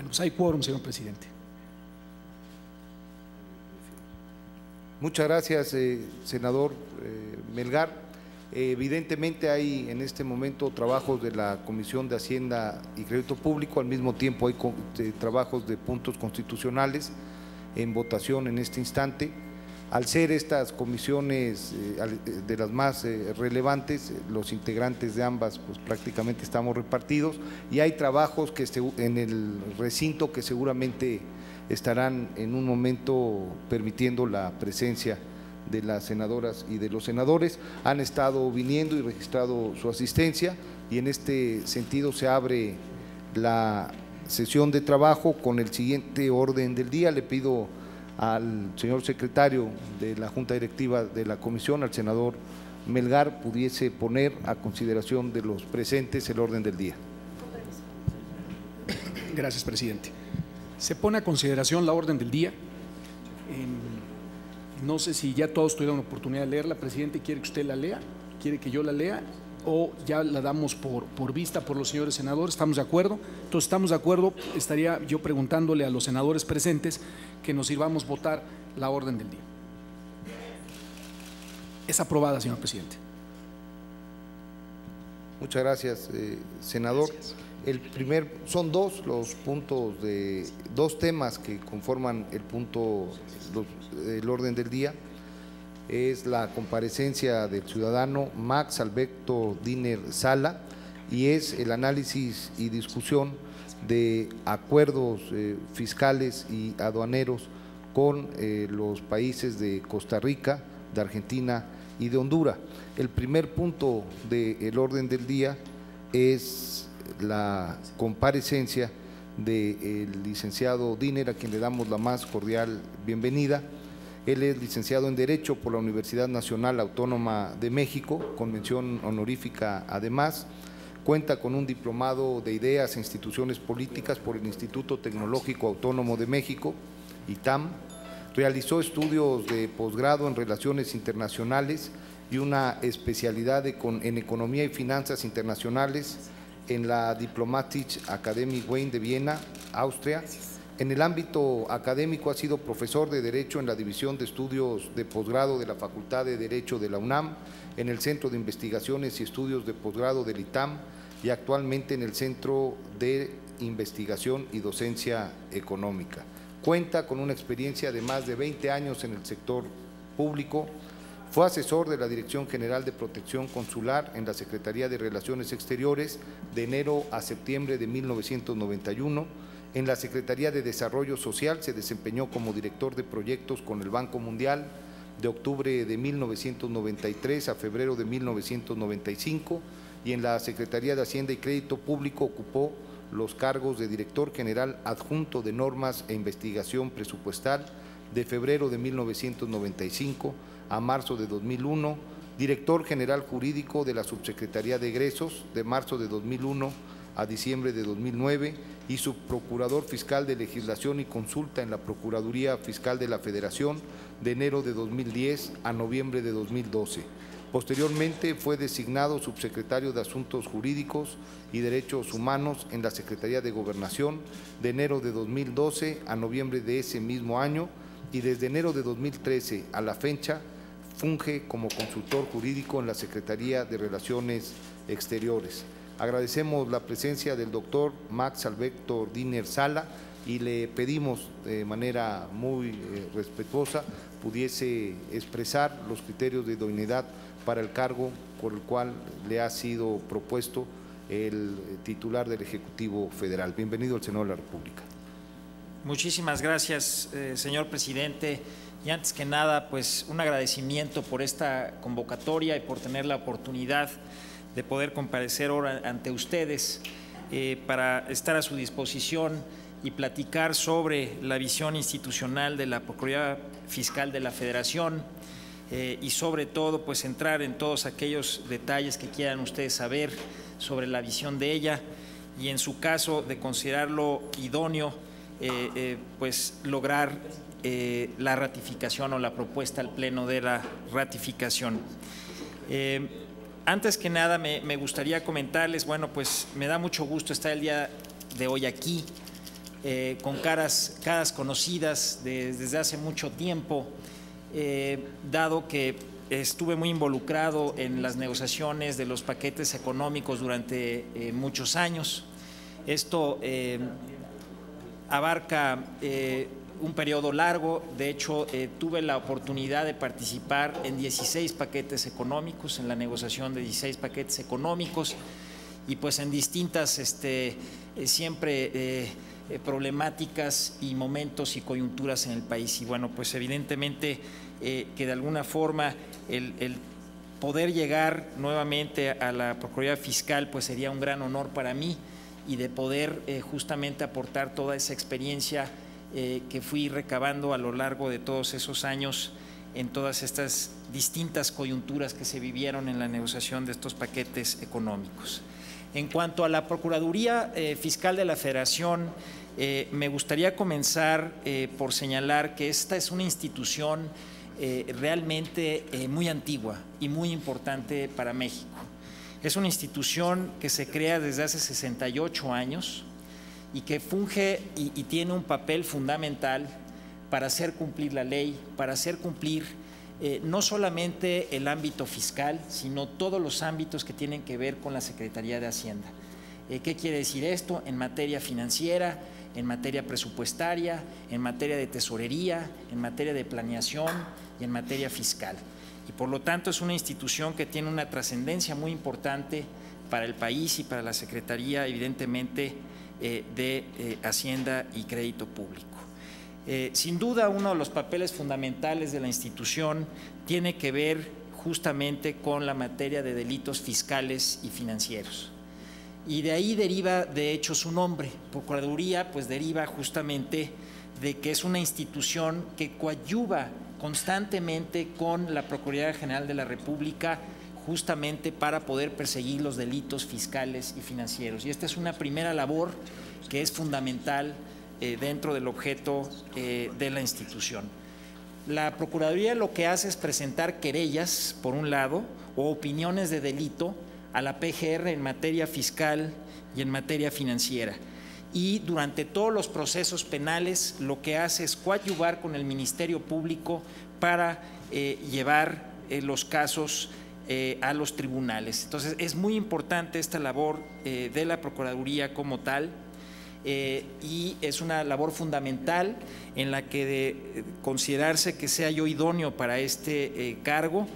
Bueno, pues hay quórum, señor presidente. Muchas gracias, senador Melgar. Evidentemente hay en este momento trabajos de la Comisión de Hacienda y Crédito Público, al mismo tiempo hay trabajos de puntos constitucionales en votación en este instante. Al ser estas comisiones de las más relevantes, los integrantes de ambas pues prácticamente estamos repartidos y hay trabajos que en el recinto que seguramente estarán en un momento permitiendo la presencia de las senadoras y de los senadores. Han estado viniendo y registrado su asistencia y en este sentido se abre la sesión de trabajo con el siguiente orden del día. Le pido al señor secretario de la Junta Directiva de la Comisión, al senador Melgar, pudiese poner a consideración de los presentes el orden del día. Gracias, presidente. Se pone a consideración la orden del día. No sé si ya todos tuvieron la oportunidad de leerla. Presidente, ¿quiere que usted la lea? ¿Quiere que yo la lea? ¿O ya la damos por vista por los señores senadores? ¿Estamos de acuerdo? Entonces, estamos de acuerdo. Estaría yo preguntándole a los senadores presentes que nos sirvamos votar la orden del día. Es aprobada, señor presidente. Muchas gracias, senador. Gracias. Son dos temas que conforman el orden del día. Es la comparecencia del ciudadano Max Alberto Diner Sala y es el análisis y discusión de acuerdos fiscales y aduaneros con los países de Costa Rica, de Argentina y de Honduras. El primer punto del orden del día es la comparecencia del licenciado Diner, a quien le damos la más cordial bienvenida. Él es licenciado en Derecho por la Universidad Nacional Autónoma de México, con mención honorífica además. Cuenta con un diplomado de Ideas e Instituciones Políticas por el Instituto Tecnológico Autónomo de México, ITAM. Realizó estudios de posgrado en Relaciones Internacionales y una especialidad en Economía y Finanzas Internacionales en la Diplomatische Akademie Wien de Viena, Austria. En el ámbito académico ha sido profesor de Derecho en la División de Estudios de Posgrado de la Facultad de Derecho de la UNAM, en el Centro de Investigaciones y Estudios de Posgrado del ITAM y actualmente en el Centro de Investigación y Docencia Económica. Cuenta con una experiencia de más de 20 años en el sector público. Fue asesor de la Dirección General de Protección Consular en la Secretaría de Relaciones Exteriores de enero a septiembre de 1991. En la Secretaría de Desarrollo Social se desempeñó como director de proyectos con el Banco Mundial de octubre de 1993 a febrero de 1995 y en la Secretaría de Hacienda y Crédito Público ocupó los cargos de director general adjunto de Normas e Investigación Presupuestal de febrero de 1995 a marzo de 2001, director general jurídico de la Subsecretaría de Egresos de marzo de 2001 a diciembre de 2009 y subprocurador fiscal de Legislación y Consulta en la Procuraduría Fiscal de la Federación de enero de 2010 a noviembre de 2012. Posteriormente fue designado subsecretario de Asuntos Jurídicos y Derechos Humanos en la Secretaría de Gobernación de enero de 2012 a noviembre de ese mismo año y desde enero de 2013 a la fecha funge como consultor jurídico en la Secretaría de Relaciones Exteriores. Agradecemos la presencia del doctor Max Alberto Diner Sala y le pedimos de manera muy respetuosa pudiese expresar los criterios de idoneidad para el cargo por el cual le ha sido propuesto el titular del Ejecutivo Federal. Bienvenido al Senado de la República. Muchísimas gracias, señor presidente. Y antes que nada, pues un agradecimiento por esta convocatoria y por tener la oportunidad de poder comparecer ahora ante ustedes para estar a su disposición y platicar sobre la visión institucional de la Procuraduría Fiscal de la Federación y sobre todo pues entrar en todos aquellos detalles que quieran ustedes saber sobre la visión de ella y en su caso de considerarlo idóneo pues lograr la ratificación o la propuesta al Pleno de la ratificación. Antes que nada me gustaría comentarles, bueno, pues me da mucho gusto estar el día de hoy aquí con caras conocidas desde hace mucho tiempo, dado que estuve muy involucrado en las negociaciones de los paquetes económicos durante muchos años. Esto abarca un periodo largo. De hecho, tuve la oportunidad de participar en 16 paquetes económicos, en la negociación de 16 paquetes económicos, y pues en distintas siempre problemáticas y momentos y coyunturas en el país. Y bueno, pues evidentemente que de alguna forma el poder llegar nuevamente a la Procuraduría Fiscal pues sería un gran honor para mí, y de poder justamente aportar toda esa experiencia que fui recabando a lo largo de todos esos años en todas estas distintas coyunturas que se vivieron en la negociación de estos paquetes económicos. En cuanto a la Procuraduría Fiscal de la Federación, me gustaría comenzar por señalar que esta es una institución realmente muy antigua y muy importante para México. Es una institución que se crea desde hace 68 años y que funge y tiene un papel fundamental para hacer cumplir la ley, para hacer cumplir no solamente el ámbito fiscal, sino todos los ámbitos que tienen que ver con la Secretaría de Hacienda. ¿Qué quiere decir esto? En materia financiera, en materia presupuestaria, en materia de tesorería, en materia de planeación y en materia fiscal. Y por lo tanto es una institución que tiene una trascendencia muy importante para el país y para la Secretaría, evidentemente, de Hacienda y Crédito Público. Sin duda, uno de los papeles fundamentales de la institución tiene que ver justamente con la materia de delitos fiscales y financieros. Y de ahí deriva, de hecho, su nombre. Procuraduría, pues deriva justamente de que es una institución que coadyuva constantemente con la Procuraduría General de la República, justamente para poder perseguir los delitos fiscales y financieros. Y esta es una primera labor que es fundamental dentro del objeto de la institución. La Procuraduría lo que hace es presentar querellas, por un lado, o opiniones de delito a la PGR en materia fiscal y en materia financiera. Y durante todos los procesos penales lo que hace es coadyuvar con el Ministerio Público para llevar los casos a los tribunales. Entonces es muy importante esta labor de la Procuraduría como tal, y es una labor fundamental en la que de considerarse que sea yo idóneo para este cargo,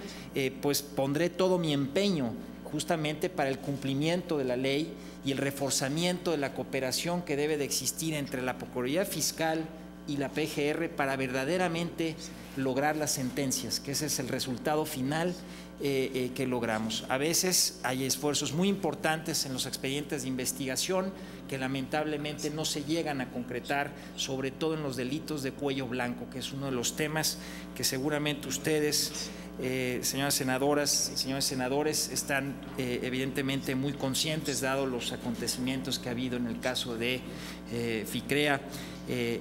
pues pondré todo mi empeño justamente para el cumplimiento de la ley y el reforzamiento de la cooperación que debe de existir entre la Procuraduría Fiscal y la PGR para verdaderamente lograr las sentencias, que ese es el resultado final que logramos. A veces hay esfuerzos muy importantes en los expedientes de investigación que lamentablemente no se llegan a concretar, sobre todo en los delitos de cuello blanco, que es uno de los temas que seguramente ustedes, señoras senadoras y señores senadores, están evidentemente muy conscientes, dado los acontecimientos que ha habido en el caso de FICREA,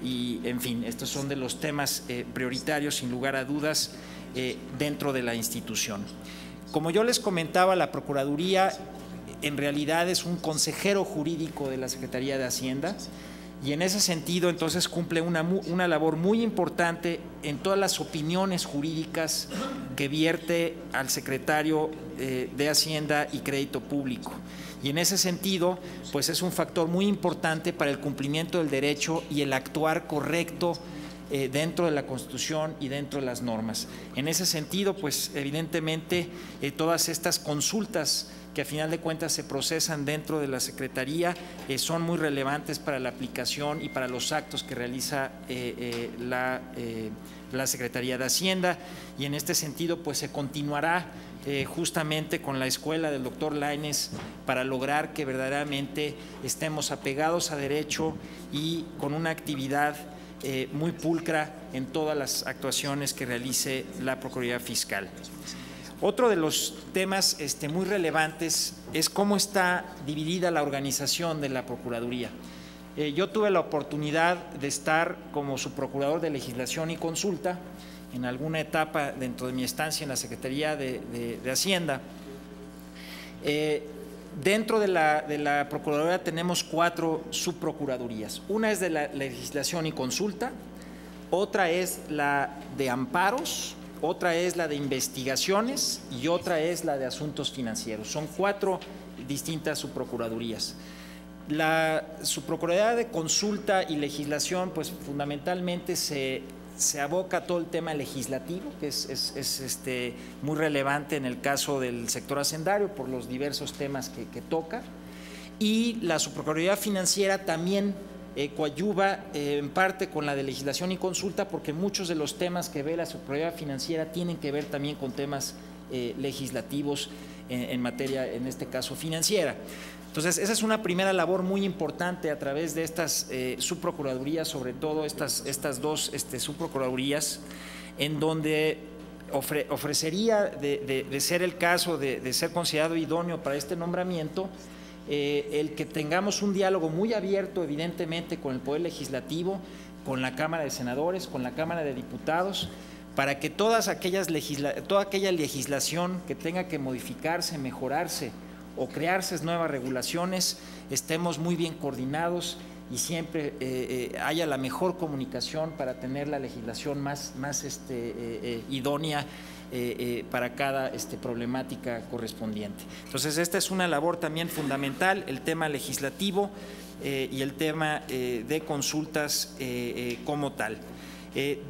y en fin, estos son de los temas prioritarios sin lugar a dudas dentro de la institución. Como yo les comentaba, la Procuraduría en realidad es un consejero jurídico de la Secretaría de Hacienda, y en ese sentido entonces cumple una labor muy importante en todas las opiniones jurídicas que vierte al secretario de Hacienda y Crédito Público. Y en ese sentido, pues es un factor muy importante para el cumplimiento del derecho y el actuar correcto dentro de la Constitución y dentro de las normas. En ese sentido, pues evidentemente todas estas consultas que a final de cuentas se procesan dentro de la Secretaría son muy relevantes para la aplicación y para los actos que realiza la Secretaría de Hacienda, y en este sentido pues se continuará justamente con la escuela del doctor Lainez para lograr que verdaderamente estemos apegados a derecho y con una actividad muy pulcra en todas las actuaciones que realice la Procuraduría Fiscal. Otro de los temas muy relevantes es cómo está dividida la organización de la Procuraduría. Yo tuve la oportunidad de estar como subprocurador de Legislación y Consulta en alguna etapa dentro de mi estancia en la Secretaría de Hacienda. Dentro de la Procuraduría tenemos 4 subprocuradurías. Una es de la legislación y consulta, otra es la de amparos, otra es la de investigaciones y otra es la de asuntos financieros. Son 4 distintas subprocuradurías. La subprocuraduría de consulta y legislación, pues fundamentalmente se aboca a todo el tema legislativo, que es muy relevante en el caso del sector hacendario por los diversos temas que toca. Y la subprocuraduría financiera también coadyuva en parte con la de legislación y consulta, porque muchos de los temas que ve la subprocuraduría financiera tienen que ver también con temas legislativos en materia, en este caso, financiera. Entonces, esa es una primera labor muy importante a través de estas subprocuradurías, sobre todo estas 2 subprocuradurías, en donde ofrecería, de ser el caso, de ser considerado idóneo para este nombramiento, el que tengamos un diálogo muy abierto, evidentemente, con el Poder Legislativo, con la Cámara de Senadores, con la Cámara de Diputados, para que toda aquella legislación que tenga que modificarse, mejorarse o crearse nuevas regulaciones, estemos muy bien coordinados y siempre haya la mejor comunicación para tener la legislación más idónea para cada problemática correspondiente. Entonces, esta es una labor también fundamental, el tema legislativo y el tema de consultas como tal.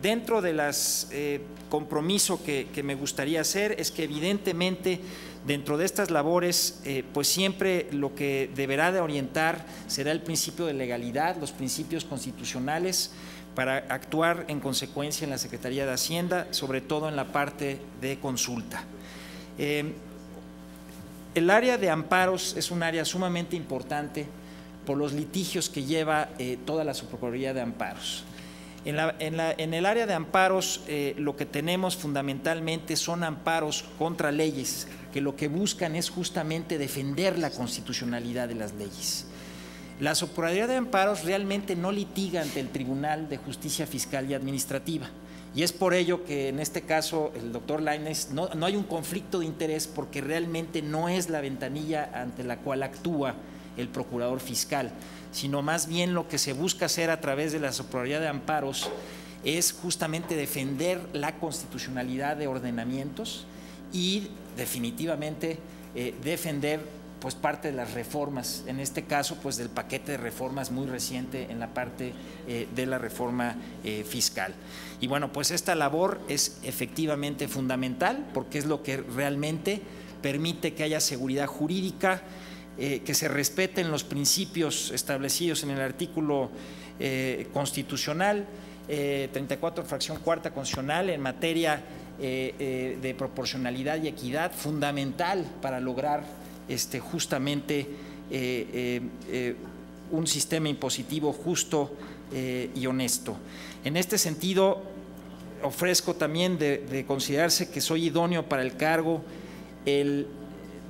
Dentro de los compromisos que me gustaría hacer es que evidentemente dentro de estas labores pues siempre lo que deberá de orientar será el principio de legalidad, los principios constitucionales, para actuar en consecuencia en la Secretaría de Hacienda, sobre todo en la parte de consulta. El área de amparos es un área sumamente importante por los litigios que lleva toda la Subprocuraduría de Amparos. En el área de amparos lo que tenemos fundamentalmente son amparos contra leyes que lo que buscan es justamente defender la constitucionalidad de las leyes. La Subprocuraduría de Amparos realmente no litiga ante el Tribunal de Justicia Fiscal y Administrativa, y es por ello que en este caso el doctor Lainez no hay un conflicto de interés, porque realmente no es la ventanilla ante la cual actúa el procurador fiscal, sino más bien lo que se busca hacer a través de la Subprocuraduría de Amparos es justamente defender la constitucionalidad de ordenamientos y definitivamente defender pues parte de las reformas, en este caso pues del paquete de reformas muy reciente en la parte de la reforma fiscal. Y bueno, pues esta labor es efectivamente fundamental, porque es lo que realmente permite que haya seguridad jurídica, que se respeten los principios establecidos en el artículo constitucional 34, fracción cuarta constitucional, en materia de proporcionalidad y equidad, fundamental para lograr justamente un sistema impositivo justo y honesto. En este sentido, ofrezco también de considerarse que soy idóneo para el cargo el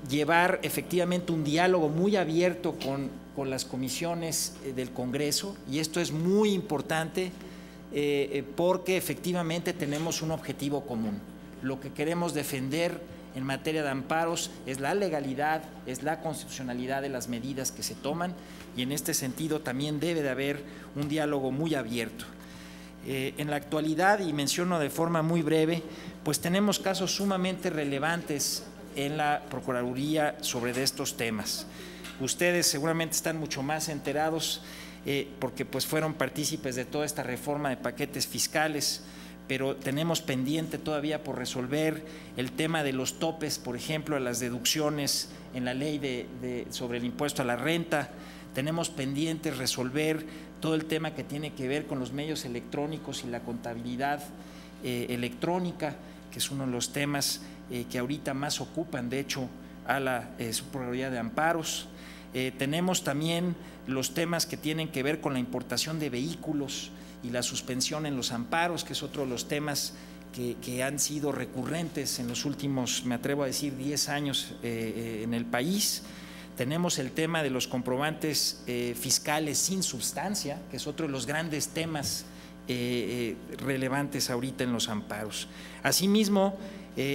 llevar efectivamente un diálogo muy abierto con las comisiones del Congreso, y esto es muy importante porque efectivamente tenemos un objetivo común. Lo que queremos defender en materia de amparos es la legalidad, es la constitucionalidad de las medidas que se toman, y en este sentido también debe de haber un diálogo muy abierto. En la actualidad, y menciono de forma muy breve, pues tenemos casos sumamente relevantes en la Procuraduría sobre estos temas. Ustedes seguramente están mucho más enterados porque pues fueron partícipes de toda esta reforma de paquetes fiscales, pero tenemos pendiente todavía por resolver el tema de los topes, por ejemplo, a las deducciones en la ley sobre el impuesto a la renta. Tenemos pendiente resolver todo el tema que tiene que ver con los medios electrónicos y la contabilidad electrónica, que es uno de los temas que ahorita más ocupan, de hecho, a la Subprocuraduría de Amparos. Tenemos también los temas que tienen que ver con la importación de vehículos y la suspensión en los amparos, que es otro de los temas que han sido recurrentes en los últimos, me atrevo a decir, 10 años en el país. Tenemos el tema de los comprobantes fiscales sin sustancia, que es otro de los grandes temas relevantes ahorita en los amparos. Asimismo,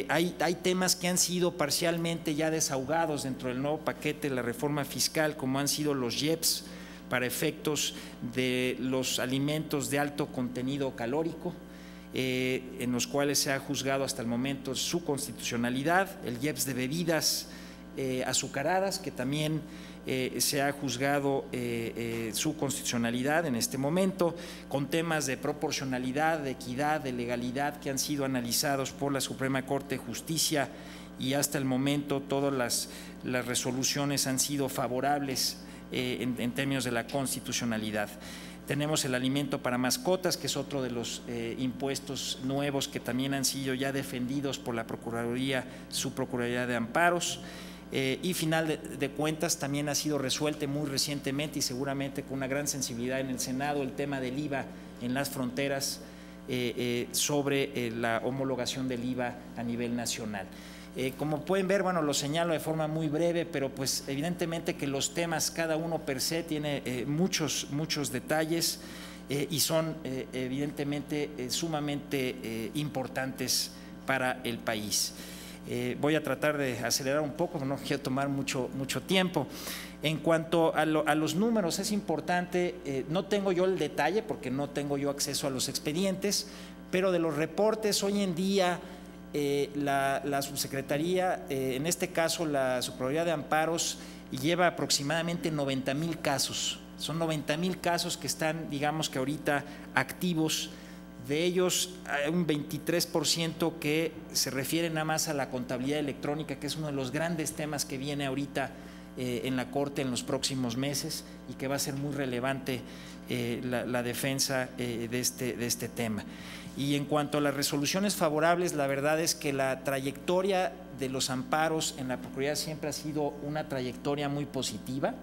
hay temas que han sido parcialmente ya desahogados dentro del nuevo paquete de la reforma fiscal, como han sido los IEPS para efectos de los alimentos de alto contenido calórico, en los cuales se ha juzgado hasta el momento su constitucionalidad, el IEPS de bebidas azucaradas, que también se ha juzgado su constitucionalidad en este momento, con temas de proporcionalidad, de equidad, de legalidad que han sido analizados por la Suprema Corte de Justicia, y hasta el momento todas las resoluciones han sido favorables en términos de la constitucionalidad. Tenemos el alimento para mascotas, que es otro de los impuestos nuevos que también han sido ya defendidos por la Procuraduría, su Procuraduría de Amparos. Y final de cuentas también ha sido resuelto muy recientemente y seguramente con una gran sensibilidad en el Senado el tema del IVA en las fronteras, sobre la homologación del IVA a nivel nacional. Como pueden ver, bueno, lo señalo de forma muy breve, pero pues evidentemente que los temas, cada uno per se tiene muchos detalles y son evidentemente sumamente importantes para el país. Voy a tratar de acelerar un poco, no quiero tomar mucho tiempo. En cuanto a los números, es importante, no tengo yo el detalle porque no tengo yo acceso a los expedientes, pero de los reportes hoy en día la subsecretaría, en este caso la Subprocuraduría de Amparos, lleva aproximadamente 90,000 casos. Son 90,000 casos que están, digamos que ahorita activos. De ellos hay un 23% que se refiere nada más a la contabilidad electrónica, que es uno de los grandes temas que viene ahorita en la Corte en los próximos meses y que va a ser muy relevante la defensa de este tema. Y en cuanto a las resoluciones favorables, la verdad es que la trayectoria de los amparos en la Procuraduría siempre ha sido una trayectoria muy positiva.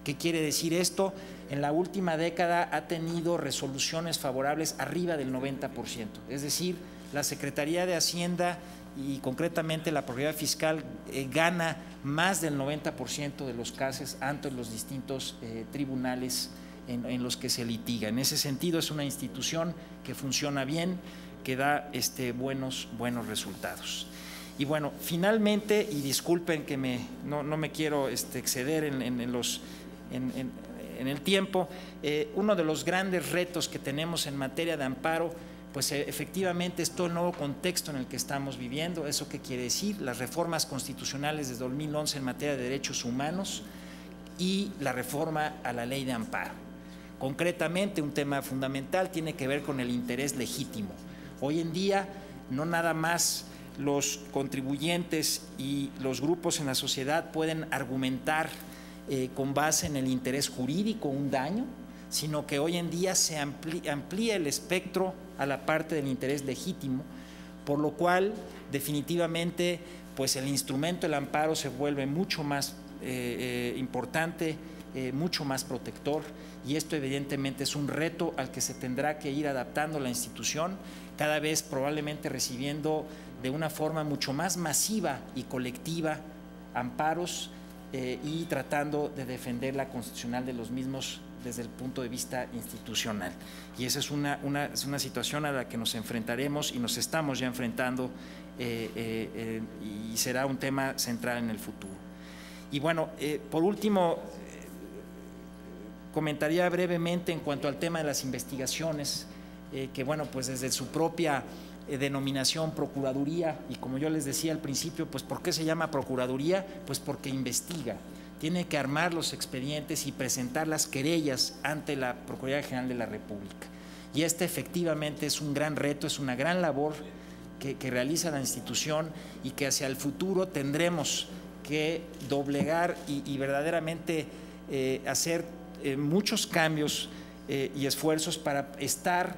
¿Qué quiere decir esto? En la última década ha tenido resoluciones favorables arriba del 90%, es decir, la Secretaría de Hacienda y concretamente la Procuraduría Fiscal gana más del 90% de los casos ante los distintos tribunales en los que se litiga. En ese sentido es una institución que funciona bien, que da buenos resultados. Y bueno, finalmente, y disculpen que no me quiero exceder en el tiempo, uno de los grandes retos que tenemos en materia de amparo, pues efectivamente es todo el nuevo contexto en el que estamos viviendo. ¿Eso qué quiere decir? Las reformas constitucionales de 2011 en materia de derechos humanos y la reforma a la ley de amparo. Concretamente, un tema fundamental tiene que ver con el interés legítimo. Hoy en día, no nada más los contribuyentes y los grupos en la sociedad pueden argumentar con base en el interés jurídico un daño, sino que hoy en día se amplía el espectro a la parte del interés legítimo, por lo cual definitivamente pues el instrumento del amparo se vuelve mucho más importante, mucho más protector, y esto evidentemente es un reto al que se tendrá que ir adaptando la institución, cada vez probablemente recibiendo de una forma mucho más masiva y colectiva amparos y tratando de defender la constitucional de los mismos desde el punto de vista institucional. Y esa es una situación a la que nos enfrentaremos y nos estamos ya enfrentando y será un tema central en el futuro. Y bueno, por último, comentaría brevemente en cuanto al tema de las investigaciones, que bueno, pues desde su propia denominación Procuraduría, y como yo les decía al principio, pues ¿por qué se llama Procuraduría? Pues porque investiga, tiene que armar los expedientes y presentar las querellas ante la Procuraduría General de la República. Y efectivamente es un gran reto, es una gran labor que realiza la institución y que hacia el futuro tendremos que doblegar y verdaderamente hacer muchos cambios y esfuerzos para estar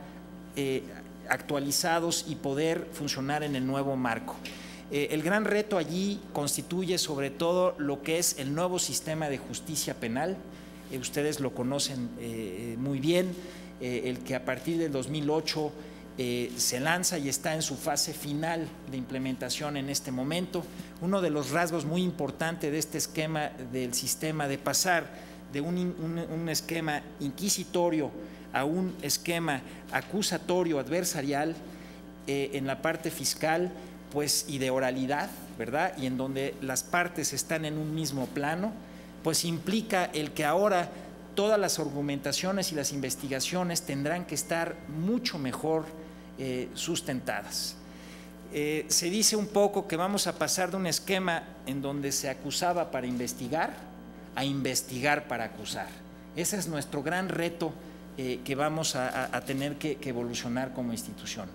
actualizados y poder funcionar en el nuevo marco. El gran reto allí constituye sobre todo lo que es el nuevo sistema de justicia penal. Ustedes lo conocen muy bien, el que a partir del 2008 se lanza y está en su fase final de implementación en este momento. Uno de los rasgos muy importantes de este esquema del sistema, de pasar de un esquema inquisitorio a un esquema acusatorio adversarial en la parte fiscal, pues, y de oralidad, ¿verdad? Y en donde las partes están en un mismo plano, pues implica el que ahora todas las argumentaciones y las investigaciones tendrán que estar mucho mejor sustentadas. Se dice un poco que vamos a pasar de un esquema en donde se acusaba para investigar a investigar para acusar. Ese es nuestro gran reto que vamos a tener que evolucionar como institución.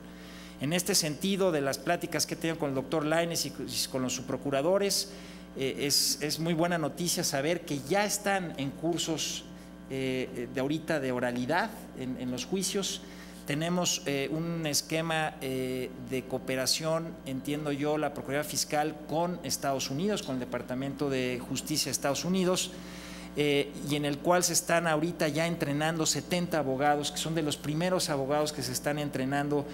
En este sentido, de las pláticas que he tenido con el doctor Lainez y con los subprocuradores, es muy buena noticia saber que ya están en cursos de ahorita de oralidad en los juicios. Tenemos un esquema de cooperación, entiendo yo, la Procuraduría Fiscal con Estados Unidos, con el Departamento de Justicia de Estados Unidos, y en el cual se están ahorita ya entrenando 70 abogados, que son de los primeros abogados que se están entrenando,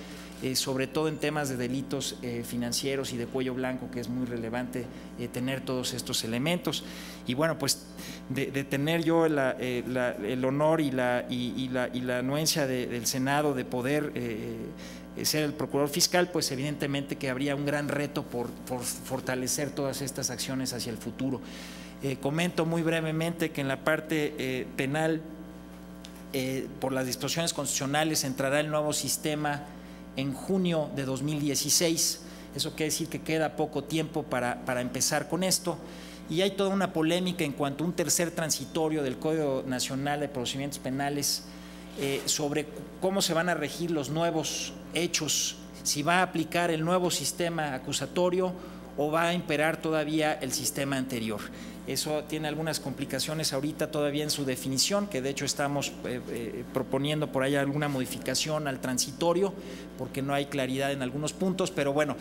sobre todo en temas de delitos financieros y de cuello blanco, que es muy relevante tener todos estos elementos. Y bueno, pues de tener yo el honor y la anuencia del Senado de poder ser el procurador fiscal, pues evidentemente que habría un gran reto por fortalecer todas estas acciones hacia el futuro. Comento muy brevemente que en la parte penal, por las disposiciones constitucionales, entrará el nuevo sistema en junio de 2016. Eso quiere decir que queda poco tiempo para empezar con esto. Y hay toda una polémica en cuanto a un tercer transitorio del Código Nacional de Procedimientos Penales sobre cómo se van a regir los nuevos hechos, si va a aplicar el nuevo sistema acusatorio o va a imperar todavía el sistema anterior. Eso tiene algunas complicaciones ahorita todavía en su definición, que de hecho estamos proponiendo por ahí alguna modificación al transitorio, porque no hay claridad en algunos puntos, pero bueno,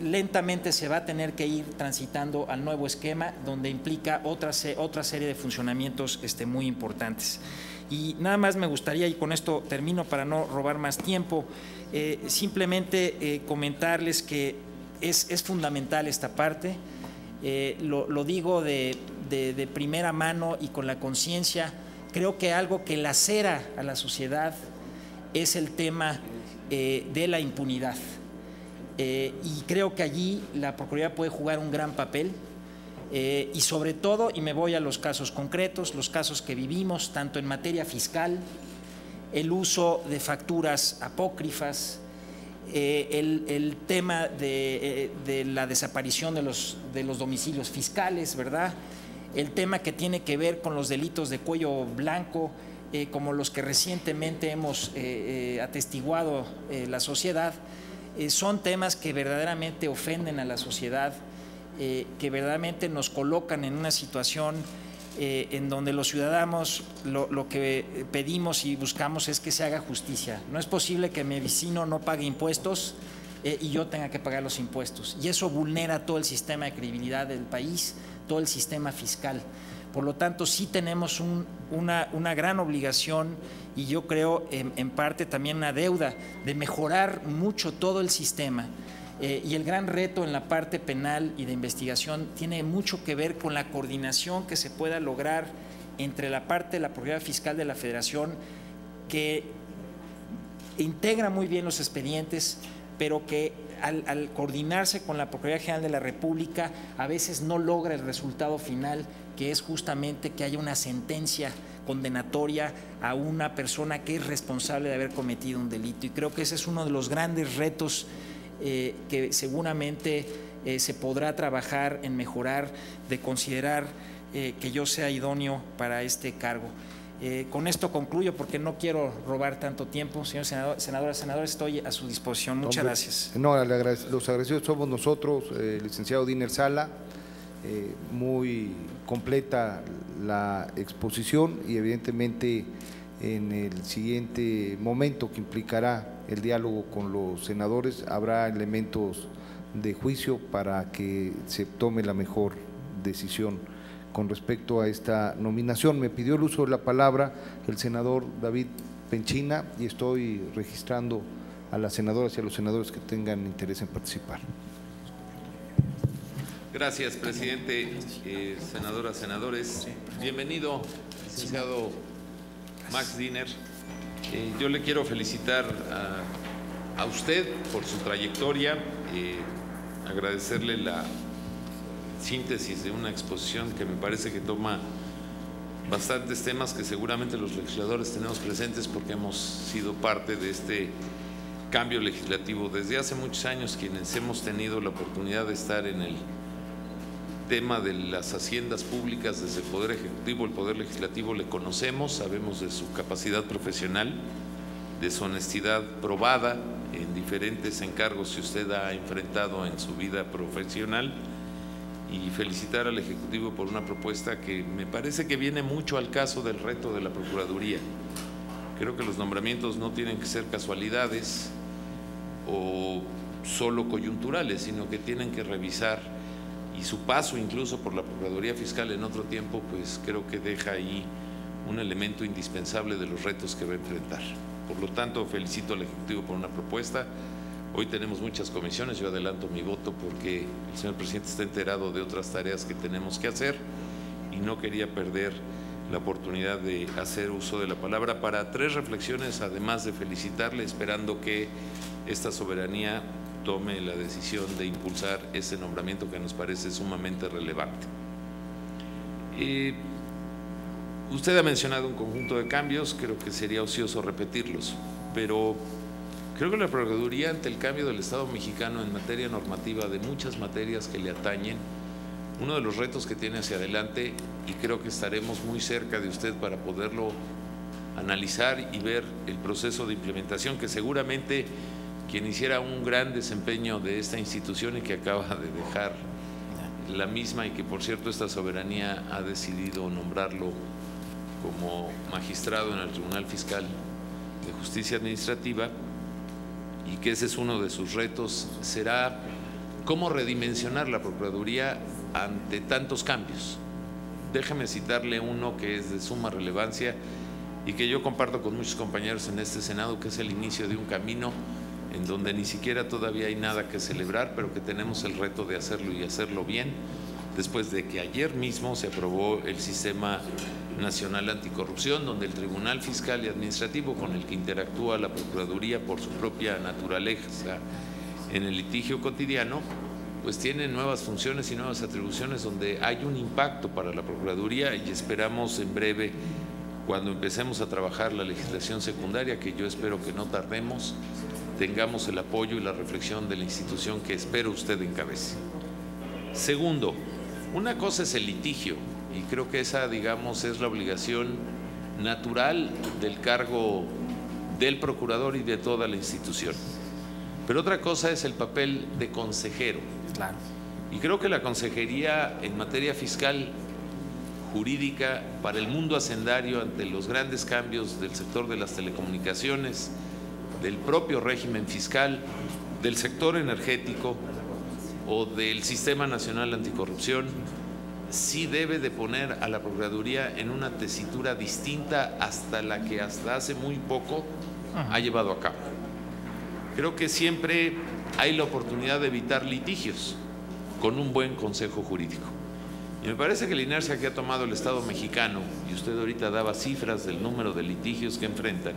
lentamente se va a tener que ir transitando al nuevo esquema, donde implica otra serie de funcionamientos muy importantes. Y nada más me gustaría, y con esto termino para no robar más tiempo, simplemente comentarles que es fundamental esta parte. Lo digo de primera mano y con la conciencia. Creo que algo que lacera a la sociedad es el tema de la impunidad, y creo que allí la Procuraduría puede jugar un gran papel, y sobre todo, y me voy a los casos concretos, los casos que vivimos tanto en materia fiscal, el uso de facturas apócrifas, el tema de la desaparición de los domicilios fiscales, ¿verdad? El tema que tiene que ver con los delitos de cuello blanco, como los que recientemente hemos atestiguado la sociedad, son temas que verdaderamente ofenden a la sociedad, que verdaderamente nos colocan en una situación en donde los ciudadanos lo que pedimos y buscamos es que se haga justicia. No es posible que mi vecino no pague impuestos y yo tenga que pagar los impuestos, y eso vulnera todo el sistema de credibilidad del país, todo el sistema fiscal. Por lo tanto, sí tenemos una gran obligación, y yo creo en parte también una deuda de mejorar mucho todo el sistema. Y el gran reto en la parte penal y de investigación tiene mucho que ver con la coordinación que se pueda lograr entre la parte de la Procuraduría Fiscal de la Federación, que integra muy bien los expedientes, pero que al coordinarse con la Procuraduría General de la República a veces no logra el resultado final, que es justamente que haya una sentencia condenatoria a una persona que es responsable de haber cometido un delito. Y creo que ese es uno de los grandes retos que seguramente se podrá trabajar en mejorar, de considerar que yo sea idóneo para este cargo. Con esto concluyo porque no quiero robar tanto tiempo. Señor senador, estoy a su disposición. Muchas gracias. No, los agradecidos somos nosotros, licenciado Diner Sala. Muy completa la exposición, y evidentemente en el siguiente momento, que implicará el diálogo con los senadores, habrá elementos de juicio para que se tome la mejor decisión con respecto a esta nominación. Me pidió el uso de la palabra el senador David Penchina, y estoy registrando a las senadoras y a los senadores que tengan interés en participar. Gracias, presidente. Senadoras, senadores, bienvenido, licenciado Max Diner. Yo le quiero felicitar a usted por su trayectoria, agradecerle la síntesis de una exposición que me parece que toma bastantes temas que seguramente los legisladores tenemos presentes porque hemos sido parte de este cambio legislativo. Desde hace muchos años quienes hemos tenido la oportunidad de estar en el tema de las haciendas públicas desde el Poder Ejecutivo, el Poder Legislativo, le conocemos, sabemos de su capacidad profesional, de su honestidad probada en diferentes encargos que usted ha enfrentado en su vida profesional, y felicitar al Ejecutivo por una propuesta que me parece que viene mucho al caso del reto de la Procuraduría. Creo que los nombramientos no tienen que ser casualidades o solo coyunturales, sino que tienen que revisar, y su paso incluso por la Procuraduría Fiscal en otro tiempo, pues creo que deja ahí un elemento indispensable de los retos que va a enfrentar. Por lo tanto, felicito al Ejecutivo por una propuesta. Hoy tenemos muchas comisiones, yo adelanto mi voto porque el señor presidente está enterado de otras tareas que tenemos que hacer y no quería perder la oportunidad de hacer uso de la palabra para 3 reflexiones, además de felicitarle, esperando que esta soberanía tome la decisión de impulsar ese nombramiento que nos parece sumamente relevante. Usted ha mencionado un conjunto de cambios, creo que sería ocioso repetirlos, pero creo que la Procuraduría, ante el cambio del Estado mexicano en materia normativa de muchas materias que le atañen, uno de los retos que tiene hacia adelante, y creo que estaremos muy cerca de usted para poderlo analizar y ver el proceso de implementación, que seguramente quien hiciera un gran desempeño de esta institución y que acaba de dejar la misma, y que por cierto esta soberanía ha decidido nombrarlo como magistrado en el Tribunal Fiscal de Justicia Administrativa, y que ese es uno de sus retos, será cómo redimensionar la Procuraduría ante tantos cambios. Déjeme citarle uno que es de suma relevancia y que yo comparto con muchos compañeros en este Senado, que es el inicio de un camino en donde ni siquiera todavía hay nada que celebrar, pero que tenemos el reto de hacerlo y hacerlo bien, después de que ayer mismo se aprobó el Sistema Nacional Anticorrupción, donde el Tribunal Fiscal y Administrativo, con el que interactúa la Procuraduría por su propia naturaleza en el litigio cotidiano, pues tiene nuevas funciones y nuevas atribuciones donde hay un impacto para la Procuraduría, y esperamos en breve, cuando empecemos a trabajar la legislación secundaria, que yo espero que no tardemos, tengamos el apoyo y la reflexión de la institución que espero usted encabece. Segundo, una cosa es el litigio, y creo que esa, digamos, es la obligación natural del cargo del procurador y de toda la institución. Pero otra cosa es el papel de consejero. Claro. Y creo que la consejería en materia fiscal, jurídica, para el mundo hacendario, ante los grandes cambios del sector de las telecomunicaciones, del propio régimen fiscal, del sector energético o del Sistema Nacional Anticorrupción, sí debe de poner a la Procuraduría en una tesitura distinta hasta la que hasta hace muy poco ha llevado a cabo. Creo que siempre hay la oportunidad de evitar litigios con un buen consejo jurídico. Y me parece que la inercia que ha tomado el Estado mexicano, y usted ahorita daba cifras del número de litigios que enfrentan,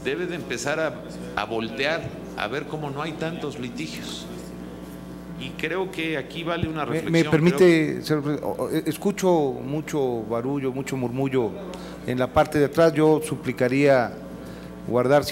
debe de empezar a voltear, a ver cómo no hay tantos litigios. Y creo que aquí vale una reflexión. ¿Me permite, escucho mucho barullo, mucho murmullo en la parte de atrás? Yo suplicaría guardar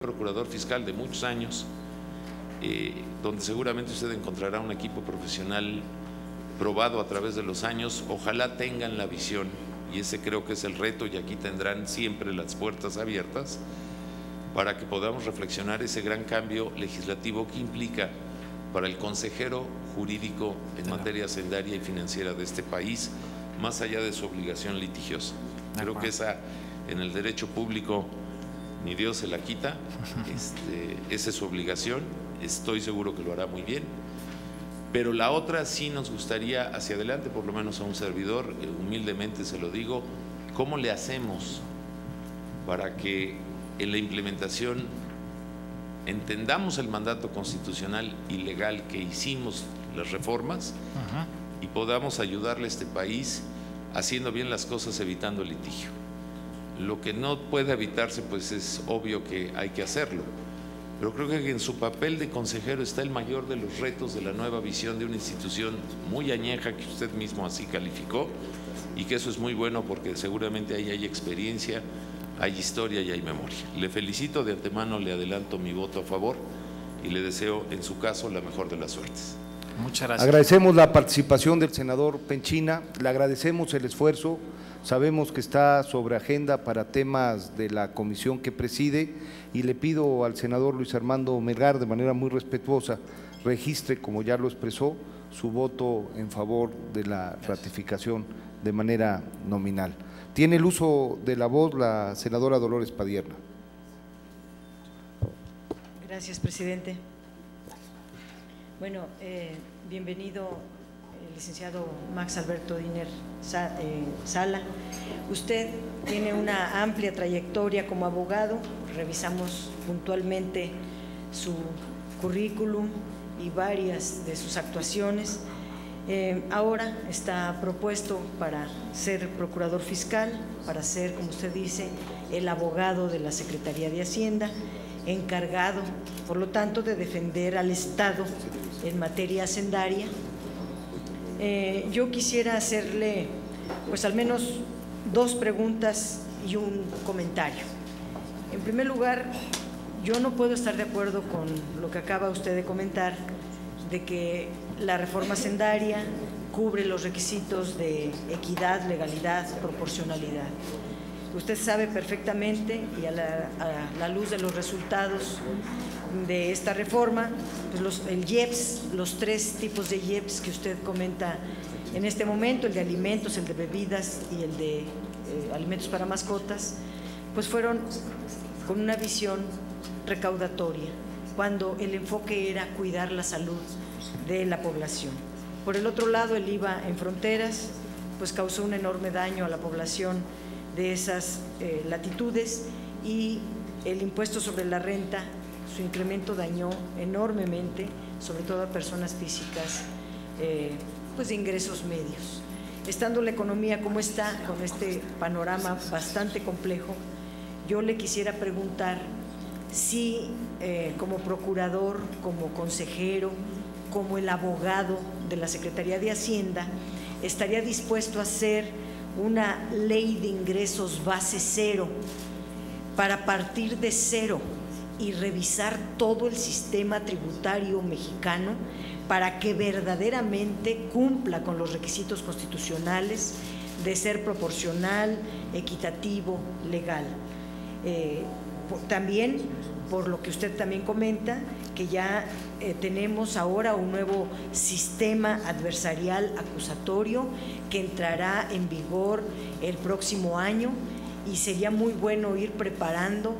procurador fiscal de muchos años, donde seguramente usted encontrará un equipo profesional probado a través de los años. Ojalá tengan la visión, y ese creo que es el reto, y aquí tendrán siempre las puertas abiertas para que podamos reflexionar ese gran cambio legislativo que implica para el consejero jurídico en materia hacendaria y financiera de este país, más allá de su obligación litigiosa. Creo que esa, en el derecho público, ni Dios se la quita, esa es su obligación, estoy seguro que lo hará muy bien. Pero la otra sí nos gustaría hacia adelante, por lo menos a un servidor, humildemente se lo digo, ¿cómo le hacemos para que en la implementación entendamos el mandato constitucional y legal que hicimos las reformas y podamos ayudarle a este país haciendo bien las cosas, evitando el litigio? Lo que no puede evitarse, pues es obvio que hay que hacerlo, pero creo que en su papel de consejero está el mayor de los retos de la nueva visión de una institución muy añeja que usted mismo así calificó, y que eso es muy bueno porque seguramente ahí hay experiencia, hay historia y hay memoria. Le felicito de antemano, le adelanto mi voto a favor y le deseo en su caso la mejor de las suertes. Muchas gracias. Agradecemos la participación del senador Penchina, le agradecemos el esfuerzo, sabemos que está sobre agenda para temas de la comisión que preside, y le pido al senador Luis Armando Melgar, de manera muy respetuosa, registre, como ya lo expresó, su voto en favor de la ratificación de manera nominal. Tiene el uso de la voz la senadora Dolores Padierna. Gracias, presidente. Bueno, bienvenido, licenciado Max Alberto Diner Sala. Usted tiene una amplia trayectoria como abogado, revisamos puntualmente su currículum y varias de sus actuaciones. Ahora está propuesto para ser procurador fiscal, para ser, como usted dice, el abogado de la Secretaría de Hacienda, encargado, por lo tanto, de defender al Estado en materia hacendaria. Yo quisiera hacerle, pues, al menos dos preguntas y un comentario. En primer lugar, yo no puedo estar de acuerdo con lo que acaba usted de comentar, de que la reforma hacendaria cubre los requisitos de equidad, legalidad, proporcionalidad. Usted sabe perfectamente, y a la luz de los resultados de esta reforma, pues el IEPS, los tres tipos de IEPS que usted comenta en este momento, el de alimentos, el de bebidas y el de alimentos para mascotas, pues fueron con una visión recaudatoria, cuando el enfoque era cuidar la salud de la población. Por el otro lado, el IVA en fronteras pues causó un enorme daño a la población de esas latitudes, y el impuesto sobre la renta, su incremento dañó enormemente, sobre todo a personas físicas pues de ingresos medios. Estando la economía como está, con este panorama bastante complejo, yo le quisiera preguntar si como procurador, como consejero, como el abogado de la Secretaría de Hacienda, estaría dispuesto a hacer una ley de ingresos base cero para partir de cero y revisar todo el sistema tributario mexicano para que verdaderamente cumpla con los requisitos constitucionales de ser proporcional, equitativo, legal. También, por lo que usted también comenta, que ya tenemos ahora un nuevo sistema adversarial acusatorio que entrará en vigor el próximo año, y sería muy bueno ir preparando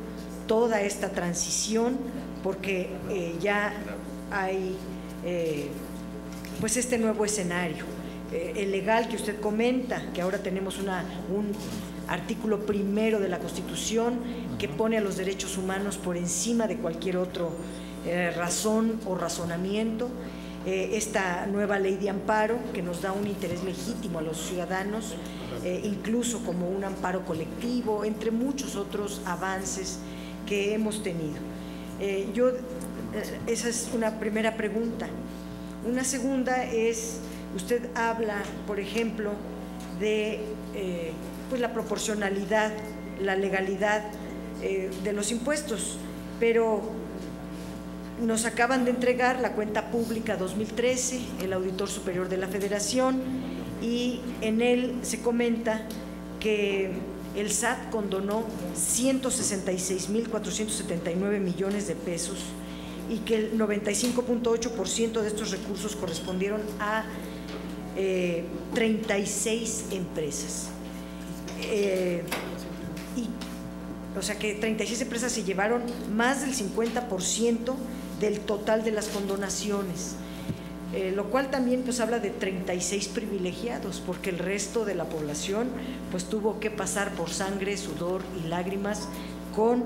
toda esta transición, porque ya hay pues este nuevo escenario. El legal que usted comenta, que ahora tenemos un artículo primero de la Constitución que pone a los derechos humanos por encima de cualquier otro razón o razonamiento, esta nueva ley de amparo que nos da un interés legítimo a los ciudadanos, incluso como un amparo colectivo, entre muchos otros avances que hemos tenido. Esa es una primera pregunta. Una segunda es, usted habla, por ejemplo, de pues la proporcionalidad, la legalidad de los impuestos. pero nos acaban de entregar la cuenta pública 2013, el Auditor Superior de la Federación, y en él se comenta que el SAT condonó 166.479 millones de pesos y que el 95.8% de estos recursos correspondieron a 36 empresas. O sea que 36 empresas se llevaron más del 50% del total de las condonaciones, lo cual también pues habla de 36 privilegiados, porque el resto de la población pues tuvo que pasar por sangre, sudor y lágrimas con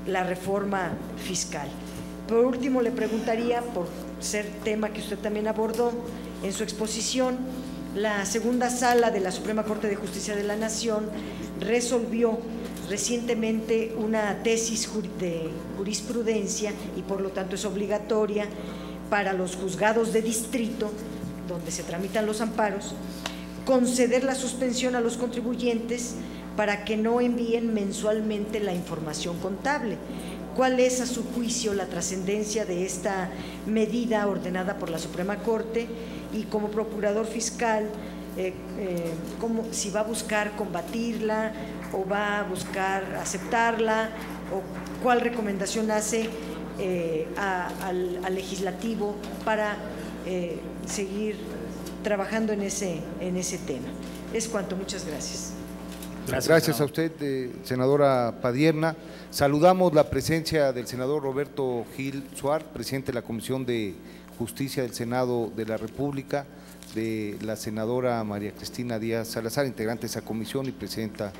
la reforma fiscal. Por último, le preguntaría, por ser tema que usted también abordó en su exposición, la segunda sala de la Suprema Corte de Justicia de la Nación resolvió recientemente una tesis de jurisprudencia y por lo tanto es obligatoria para los juzgados de distrito, donde se tramitan los amparos, conceder la suspensión a los contribuyentes para que no envíen mensualmente la información contable. ¿Cuál es, a su juicio, la trascendencia de esta medida ordenada por la Suprema Corte? Y como procurador fiscal, si va a buscar combatirla o va a buscar aceptarla, o cuál recomendación hace al legislativo para seguir trabajando en ese tema. Es cuanto, muchas gracias. Gracias a usted, senadora Padierna. Saludamos la presencia del senador Roberto Gil Suárez, presidente de la Comisión de Justicia del Senado de la República, de la senadora María Cristina Díaz Salazar, integrante de esa comisión y presidenta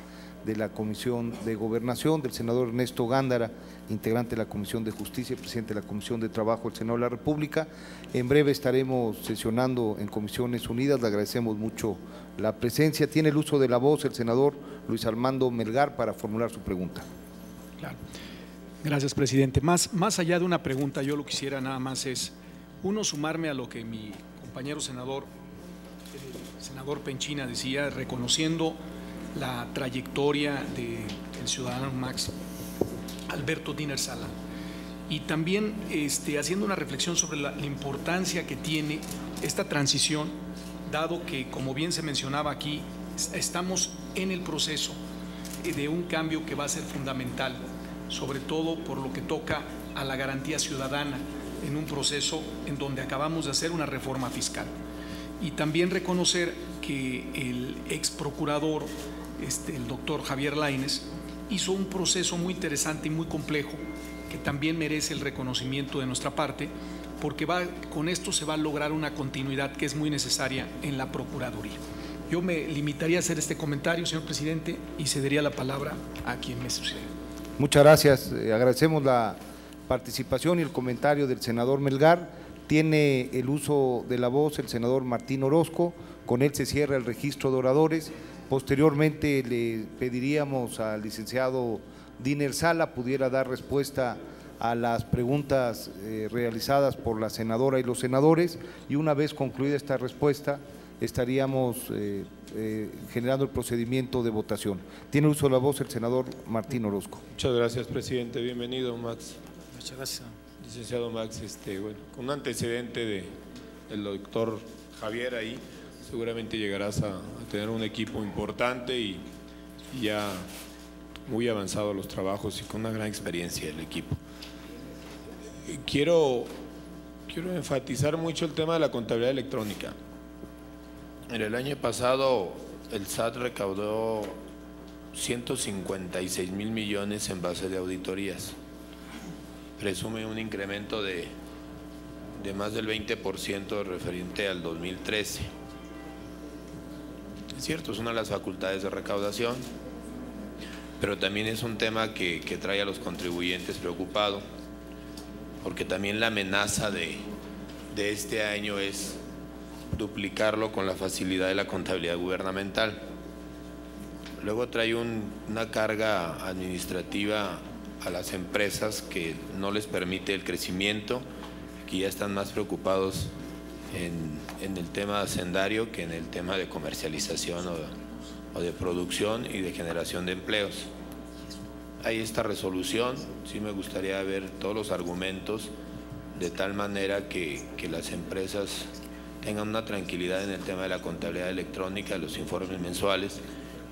de la Comisión de Gobernación, del senador Ernesto Gándara, integrante de la Comisión de Justicia y presidente de la Comisión de Trabajo del Senado de la República. En breve estaremos sesionando en Comisiones Unidas, le agradecemos mucho la presencia. Tiene el uso de la voz el senador Luis Armando Melgar para formular su pregunta. Claro. Gracias, presidente. Más allá de una pregunta, yo lo que quisiera nada más es, sumarme a lo que mi compañero senador, el senador Penchina decía, reconociendo la trayectoria del ciudadano Max Alberto Diner Sala, y también haciendo una reflexión sobre la importancia que tiene esta transición, dado que, como bien se mencionaba aquí, estamos en el proceso de un cambio que va a ser fundamental, sobre todo por lo que toca a la garantía ciudadana, en un proceso en donde acabamos de hacer una reforma fiscal. Y también reconocer que el ex procurador, el doctor Javier Lainez, hizo un proceso muy interesante y muy complejo que también merece el reconocimiento de nuestra parte, porque con esto se va a lograr una continuidad que es muy necesaria en la Procuraduría. Yo me limitaría a hacer este comentario, señor presidente, y cedería la palabra a quien me sucede. Muchas gracias, agradecemos la participación y el comentario del senador Melgar. Tiene el uso de la voz el senador Martín Orozco, con él se cierra el registro de oradores. Posteriormente le pediríamos al licenciado Diner Sala pudiera dar respuesta a las preguntas realizadas por la senadora y los senadores, y una vez concluida esta respuesta estaríamos generando el procedimiento de votación. Tiene uso de la voz el senador Martín Orozco. Muchas gracias, presidente. Bienvenido, Max. Muchas gracias. Licenciado Max, bueno, con un antecedente del doctor Javier ahí, seguramente llegarás a tener un equipo importante y ya muy avanzado los trabajos y con una gran experiencia el equipo. Quiero enfatizar mucho el tema de la contabilidad electrónica. En el año pasado el SAT recaudó 156,000 millones en base de auditorías. Presume un incremento de más del 20% referente al 2013. Es cierto, es una de las facultades de recaudación, pero también es un tema que trae a los contribuyentes preocupados, porque también la amenaza de este año es duplicarlo con la facilidad de la contabilidad gubernamental. Luego trae una carga administrativa a las empresas que no les permite el crecimiento, que ya están más preocupados en el tema hacendario que en el tema de comercialización o de producción y de generación de empleos. hay esta resolución. Sí me gustaría ver todos los argumentos de tal manera que las empresas tengan una tranquilidad en el tema de la contabilidad electrónica, de los informes mensuales,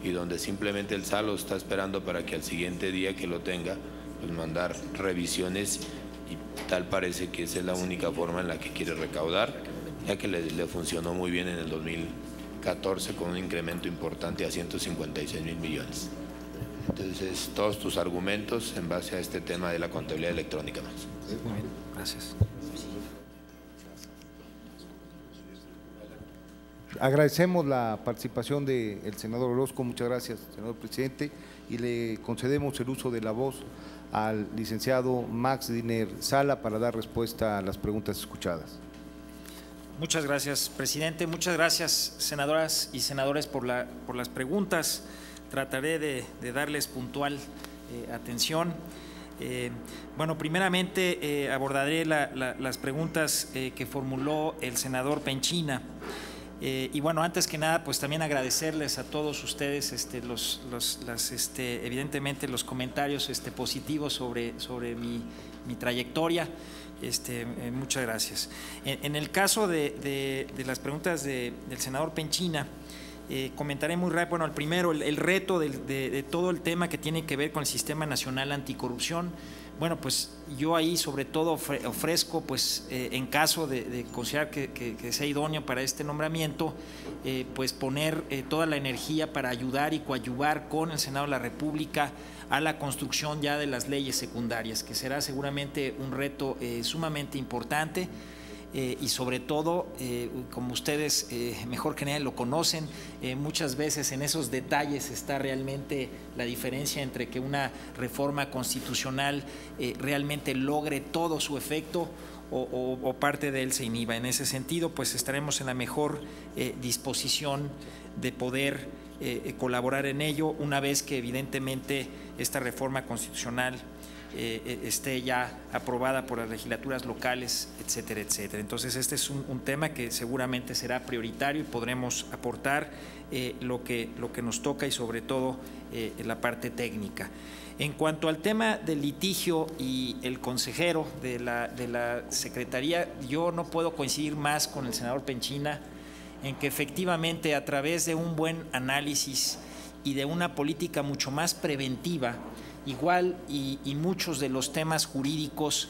y donde simplemente el SAT lo está esperando para que al siguiente día que lo tenga, pues mandar revisiones, y tal parece que esa es la única forma en la que quiere recaudar, ya que le funcionó muy bien en el 2014 con un incremento importante a 156,000 millones. Entonces, todos tus argumentos en base a este tema de la contabilidad electrónica más. Muy bien, gracias. Agradecemos la participación del senador Orozco, muchas gracias, senador presidente, y le concedemos el uso de la voz al licenciado Max Diner Sala para dar respuesta a las preguntas escuchadas. Muchas gracias, presidente. Muchas gracias, senadoras y senadores, por las preguntas. Trataré de darles puntual atención. Bueno, primeramente abordaré las preguntas que formuló el senador Penchina. Y bueno, antes que nada, pues también agradecerles a todos ustedes evidentemente los comentarios positivos sobre mi trayectoria. Muchas gracias. En el caso de las preguntas del senador Penchina, comentaré muy rápido. Bueno, el primero, el reto de todo el tema que tiene que ver con el Sistema Nacional Anticorrupción. Bueno, pues yo ahí sobre todo ofrezco, pues en caso de considerar que sea idóneo para este nombramiento, pues poner toda la energía para ayudar y coadyuvar con el Senado de la República a la construcción ya de las leyes secundarias, que será seguramente un reto sumamente importante. Y sobre todo, como ustedes mejor que nadie lo conocen, muchas veces en esos detalles está realmente la diferencia entre que una reforma constitucional realmente logre todo su efecto o parte de él se inhiba. En ese sentido, pues estaremos en la mejor disposición de poder colaborar en ello una vez que evidentemente esta reforma constitucional esté ya aprobada por las legislaturas locales, etcétera, etcétera. Entonces, este es un tema que seguramente será prioritario y podremos aportar lo que nos toca y sobre todo la parte técnica. En cuanto al tema del litigio y el consejero de la Secretaría, yo no puedo coincidir más con el senador Penchina en que efectivamente a través de un buen análisis y de una política mucho más preventiva, igual y muchos de los temas jurídicos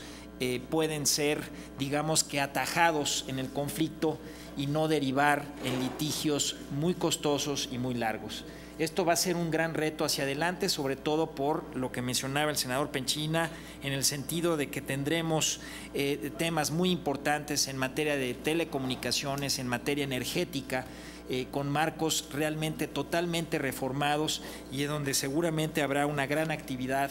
pueden ser, digamos que atajados en el conflicto y no derivar en litigios muy costosos y muy largos. Esto va a ser un gran reto hacia adelante, sobre todo por lo que mencionaba el senador Penchina, en el sentido de que tendremos temas muy importantes en materia de telecomunicaciones, en materia energética, con marcos realmente totalmente reformados y en donde seguramente habrá una gran actividad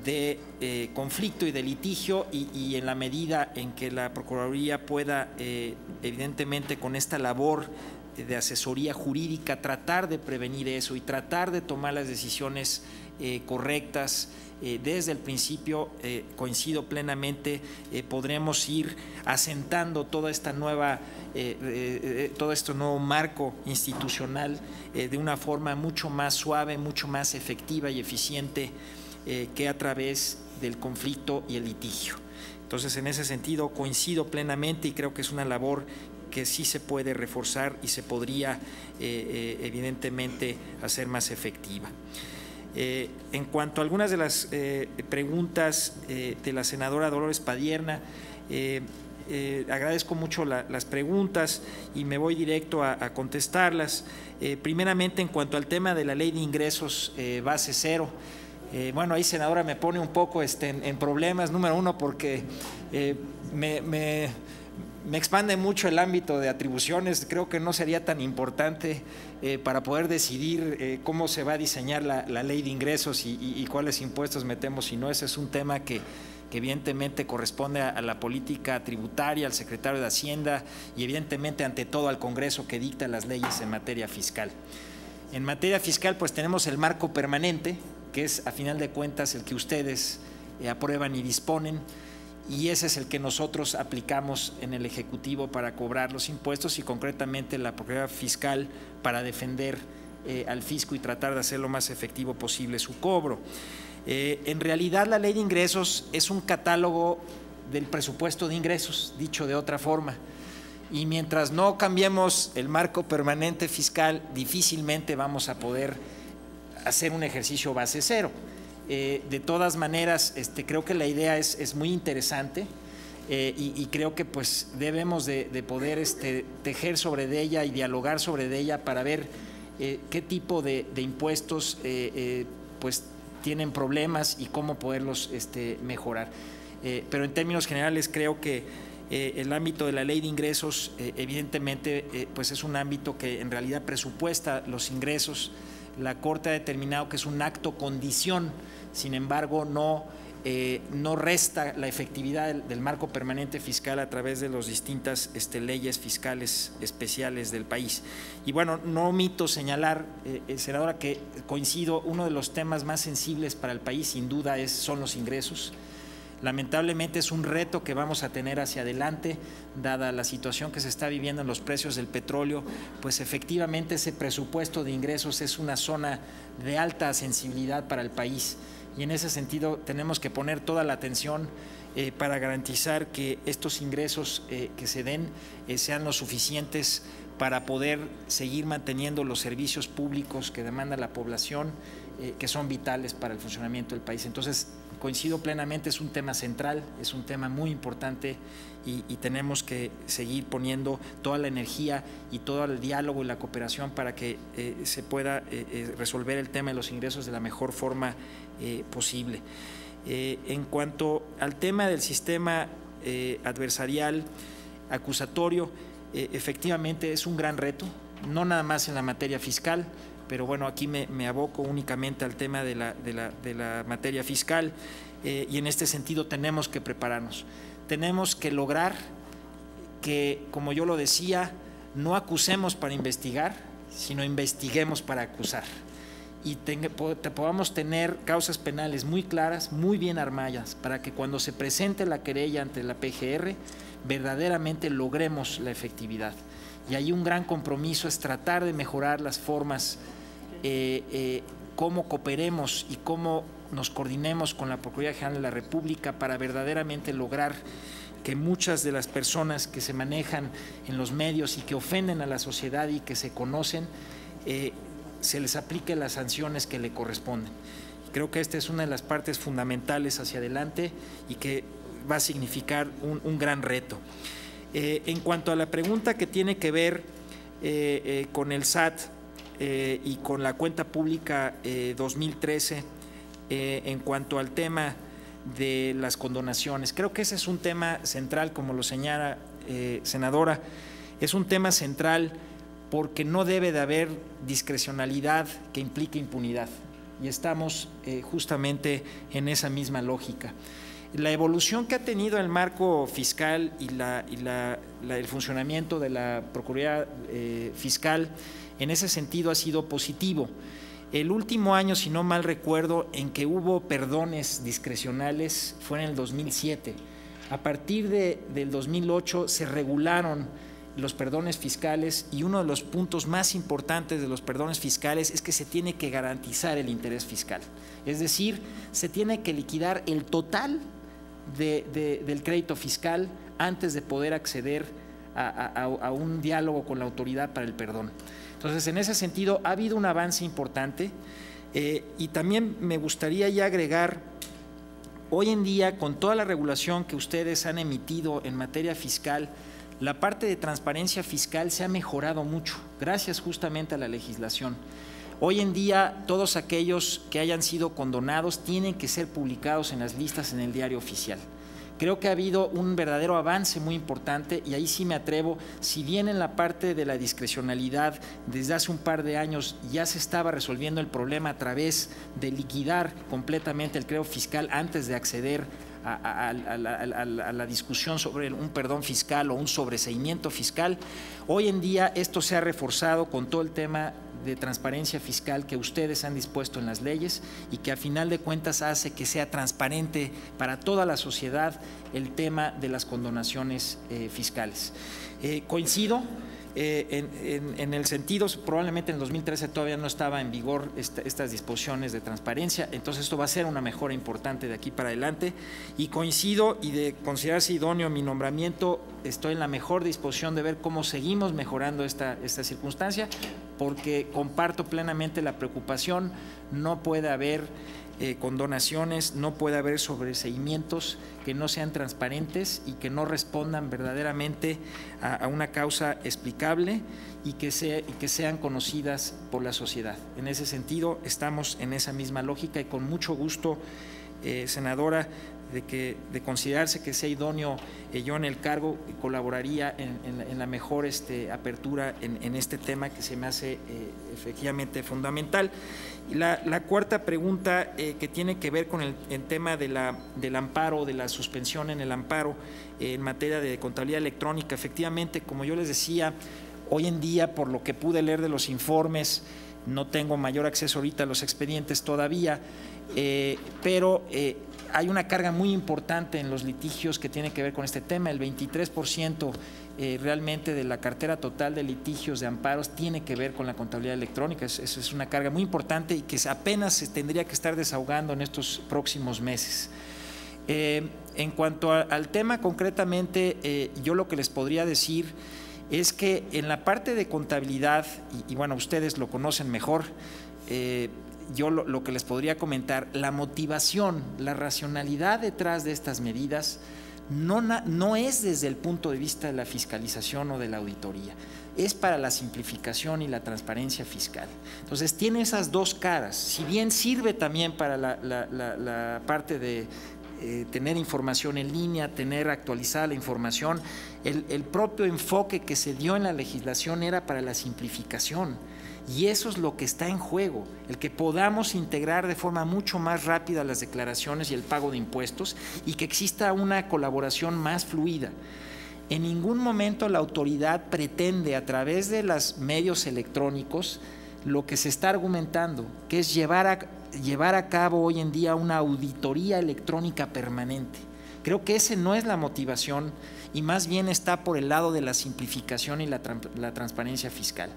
de conflicto y de litigio y en la medida en que la Procuraduría pueda evidentemente con esta labor de asesoría jurídica tratar de prevenir eso y tratar de tomar las decisiones correctas. Desde el principio, coincido plenamente, podremos ir asentando toda esta nueva, todo este nuevo marco institucional de una forma mucho más suave, mucho más efectiva y eficiente que a través del conflicto y el litigio. Entonces, en ese sentido, coincido plenamente y creo que es una labor que sí se puede reforzar y se podría evidentemente hacer más efectiva. En cuanto a algunas de las preguntas de la senadora Dolores Padierna, agradezco mucho las preguntas y me voy directo a contestarlas. Primeramente, en cuanto al tema de la ley de ingresos base cero, bueno, ahí, senadora, me pone un poco en problemas, número uno, porque me expande mucho el ámbito de atribuciones. Creo que no sería tan importante para poder decidir cómo se va a diseñar la ley de ingresos y cuáles impuestos metemos, sino ese es un tema que evidentemente corresponde a la política tributaria, al secretario de Hacienda y evidentemente ante todo al Congreso que dicta las leyes en materia fiscal. En materia fiscal, pues tenemos el marco permanente, que es a final de cuentas el que ustedes aprueban y disponen, y ese es el que nosotros aplicamos en el Ejecutivo para cobrar los impuestos y concretamente la Procuraduría Fiscal para defender al fisco y tratar de hacer lo más efectivo posible su cobro. En realidad la ley de ingresos es un catálogo del presupuesto de ingresos, dicho de otra forma. Y mientras no cambiemos el marco permanente fiscal, difícilmente vamos a poder hacer un ejercicio base cero. De todas maneras, creo que la idea es muy interesante y creo que pues debemos de poder tejer sobre ella y dialogar sobre ella para ver qué tipo de impuestos pues tienen problemas y cómo poderlos mejorar. Pero en términos generales creo que el ámbito de la ley de ingresos evidentemente pues es un ámbito que en realidad presupuesta los ingresos. La Corte ha determinado que es un acto condición, sin embargo no resta la efectividad del marco permanente fiscal a través de las distintas leyes fiscales especiales del país. Y bueno, no omito señalar, senadora, que coincido, uno de los temas más sensibles para el país sin duda son los ingresos. Lamentablemente es un reto que vamos a tener hacia adelante, dada la situación que se está viviendo en los precios del petróleo, pues efectivamente ese presupuesto de ingresos es una zona de alta sensibilidad para el país y en ese sentido tenemos que poner toda la atención para garantizar que estos ingresos que se den sean lo suficientes para poder seguir manteniendo los servicios públicos que demanda la población, que son vitales para el funcionamiento del país. Entonces, coincido plenamente, es un tema central, es un tema muy importante y tenemos que seguir poniendo toda la energía y todo el diálogo y la cooperación para que se pueda resolver el tema de los ingresos de la mejor forma posible. En cuanto al tema del sistema adversarial acusatorio, efectivamente es un gran reto, no nada más en la materia fiscal, pero bueno, aquí me aboco únicamente al tema de la materia fiscal y en este sentido tenemos que prepararnos. Tenemos que lograr que, como yo lo decía, no acusemos para investigar, sino investiguemos para acusar. Y podamos tener causas penales muy claras, muy bien armadas, para que cuando se presente la querella ante la PGR, verdaderamente logremos la efectividad. Y ahí un gran compromiso es tratar de mejorar las formas, cómo cooperemos y cómo nos coordinemos con la Procuraduría General de la República para verdaderamente lograr que muchas de las personas que se manejan en los medios y que ofenden a la sociedad y que se conocen, se les aplique las sanciones que le corresponden. Creo que esta es una de las partes fundamentales hacia adelante y que va a significar un gran reto. En cuanto a la pregunta que tiene que ver con el SAT y con la cuenta pública 2013, en cuanto al tema de las condonaciones, creo que ese es un tema central, como lo señala senadora, es un tema central porque no debe de haber discrecionalidad que implique impunidad y estamos justamente en esa misma lógica. La evolución que ha tenido el marco fiscal y el funcionamiento de la Procuraduría Fiscal en ese sentido ha sido positivo. El último año, si no mal recuerdo, en que hubo perdones discrecionales fue en el 2007. A partir del 2008 se regularon los perdones fiscales y uno de los puntos más importantes de los perdones fiscales es que se tiene que garantizar el interés fiscal. Es decir, se tiene que liquidar el total del crédito fiscal antes de poder acceder a un diálogo con la autoridad para el perdón. Entonces, en ese sentido, ha habido un avance importante y también me gustaría ya agregar, hoy en día, con toda la regulación que ustedes han emitido en materia fiscal, la parte de transparencia fiscal se ha mejorado mucho, gracias justamente a la legislación. Hoy en día, todos aquellos que hayan sido condonados tienen que ser publicados en las listas en el diario oficial. Creo que ha habido un verdadero avance muy importante y ahí sí me atrevo, si bien en la parte de la discrecionalidad desde hace un par de años ya se estaba resolviendo el problema a través de liquidar completamente el crédito fiscal antes de acceder a la discusión sobre un perdón fiscal o un sobreseimiento fiscal, hoy en día esto se ha reforzado con todo el tema de transparencia fiscal que ustedes han dispuesto en las leyes y que a final de cuentas hace que sea transparente para toda la sociedad el tema de las condonaciones fiscales. Coincido en el sentido, probablemente en el 2013 todavía no estaba en vigor estas disposiciones de transparencia, entonces esto va a ser una mejora importante de aquí para adelante, y coincido, y de considerarse idóneo mi nombramiento, estoy en la mejor disposición de ver cómo seguimos mejorando esta circunstancia, porque comparto plenamente la preocupación. No puede haber condonaciones, no puede haber sobreseimientos que no sean transparentes y que no respondan verdaderamente a una causa explicable y que sean conocidas por la sociedad. En ese sentido, estamos en esa misma lógica y con mucho gusto, senadora, de considerarse que sea idóneo yo en el cargo, colaboraría en la mejor apertura en este tema que se me hace efectivamente fundamental. Y la cuarta pregunta que tiene que ver con el tema del amparo, de la suspensión en el amparo en materia de contabilidad electrónica. Efectivamente, como yo les decía, hoy en día, por lo que pude leer de los informes, no tengo mayor acceso ahorita a los expedientes todavía, pero hay una carga muy importante en los litigios que tiene que ver con este tema. El 23% realmente de la cartera total de litigios de amparos tiene que ver con la contabilidad electrónica. Eso es una carga muy importante y que apenas se tendría que estar desahogando en estos próximos meses. En cuanto al tema concretamente, yo lo que les podría decir es que en la parte de contabilidad, y bueno, ustedes lo conocen mejor, yo lo que les podría comentar, la motivación, la racionalidad detrás de estas medidas no es desde el punto de vista de la fiscalización o de la auditoría, es para la simplificación y la transparencia fiscal. Entonces tiene esas dos caras, si bien sirve también para la parte de tener información en línea, tener actualizada la información, el propio enfoque que se dio en la legislación era para la simplificación. Y eso es lo que está en juego, el que podamos integrar de forma mucho más rápida las declaraciones y el pago de impuestos y que exista una colaboración más fluida. En ningún momento la autoridad pretende a través de los medios electrónicos lo que se está argumentando, que es llevar a cabo hoy en día una auditoría electrónica permanente. Creo que esa no es la motivación y más bien está por el lado de la simplificación y la transparencia fiscal.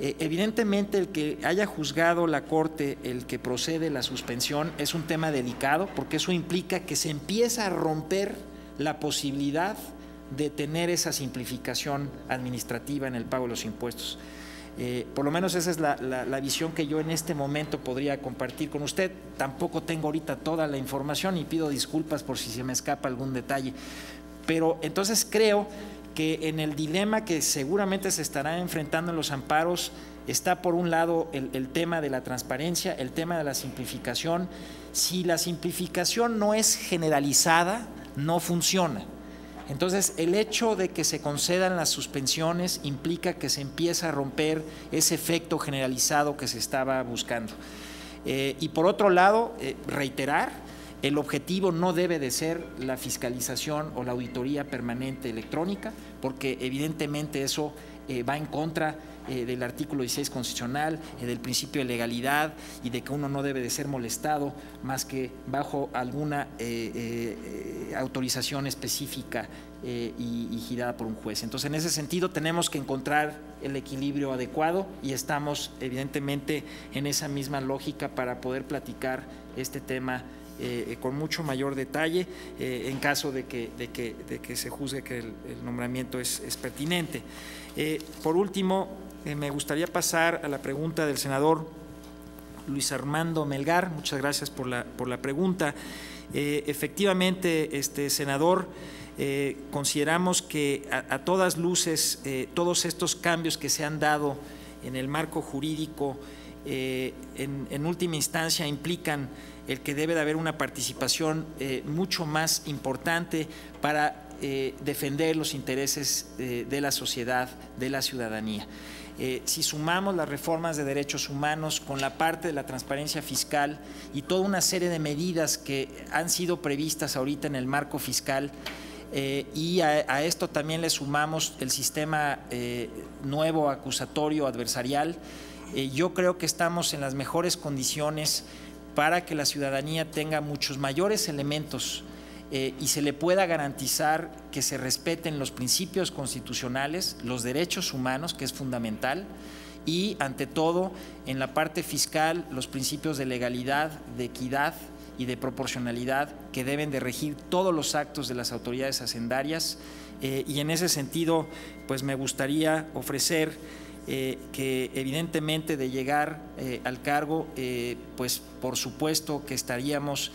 Evidentemente, el que haya juzgado la Corte el que procede la suspensión es un tema delicado, porque eso implica que se empieza a romper la posibilidad de tener esa simplificación administrativa en el pago de los impuestos. Por lo menos esa es la visión que yo en este momento podría compartir con usted. Tampoco tengo ahorita toda la información y pido disculpas por si se me escapa algún detalle. Pero entonces creo que en el dilema que seguramente se estará enfrentando en los amparos está por un lado el tema de la transparencia, el tema de la simplificación. Si la simplificación no es generalizada, no funciona. Entonces, el hecho de que se concedan las suspensiones implica que se empieza a romper ese efecto generalizado que se estaba buscando. Y por otro lado, reiterar, el objetivo no debe de ser la fiscalización o la auditoría permanente electrónica, porque evidentemente eso va en contra del artículo 16 constitucional, del principio de legalidad y de que uno no debe de ser molestado más que bajo alguna autorización específica y girada por un juez. Entonces, en ese sentido tenemos que encontrar el equilibrio adecuado y estamos evidentemente en esa misma lógica para poder platicar este tema con mucho mayor detalle en caso de que se juzgue que el nombramiento es pertinente. Por último, me gustaría pasar a la pregunta del senador Luis Armando Melgar. Muchas gracias por la pregunta. Efectivamente, senador, consideramos que a todas luces todos estos cambios que se han dado en el marco jurídico en última instancia implican el que debe de haber una participación mucho más importante para defender los intereses de la sociedad, de la ciudadanía. Si sumamos las reformas de derechos humanos con la parte de la transparencia fiscal y toda una serie de medidas que han sido previstas ahorita en el marco fiscal, y a esto también le sumamos el sistema nuevo acusatorio adversarial, yo creo que estamos en las mejores condiciones para que la ciudadanía tenga muchos mayores elementos y se le pueda garantizar que se respeten los principios constitucionales, los derechos humanos, que es fundamental, y ante todo en la parte fiscal los principios de legalidad, de equidad y de proporcionalidad que deben de regir todos los actos de las autoridades hacendarias, y en ese sentido pues me gustaría ofrecer que evidentemente de llegar al cargo pues por supuesto que estaríamos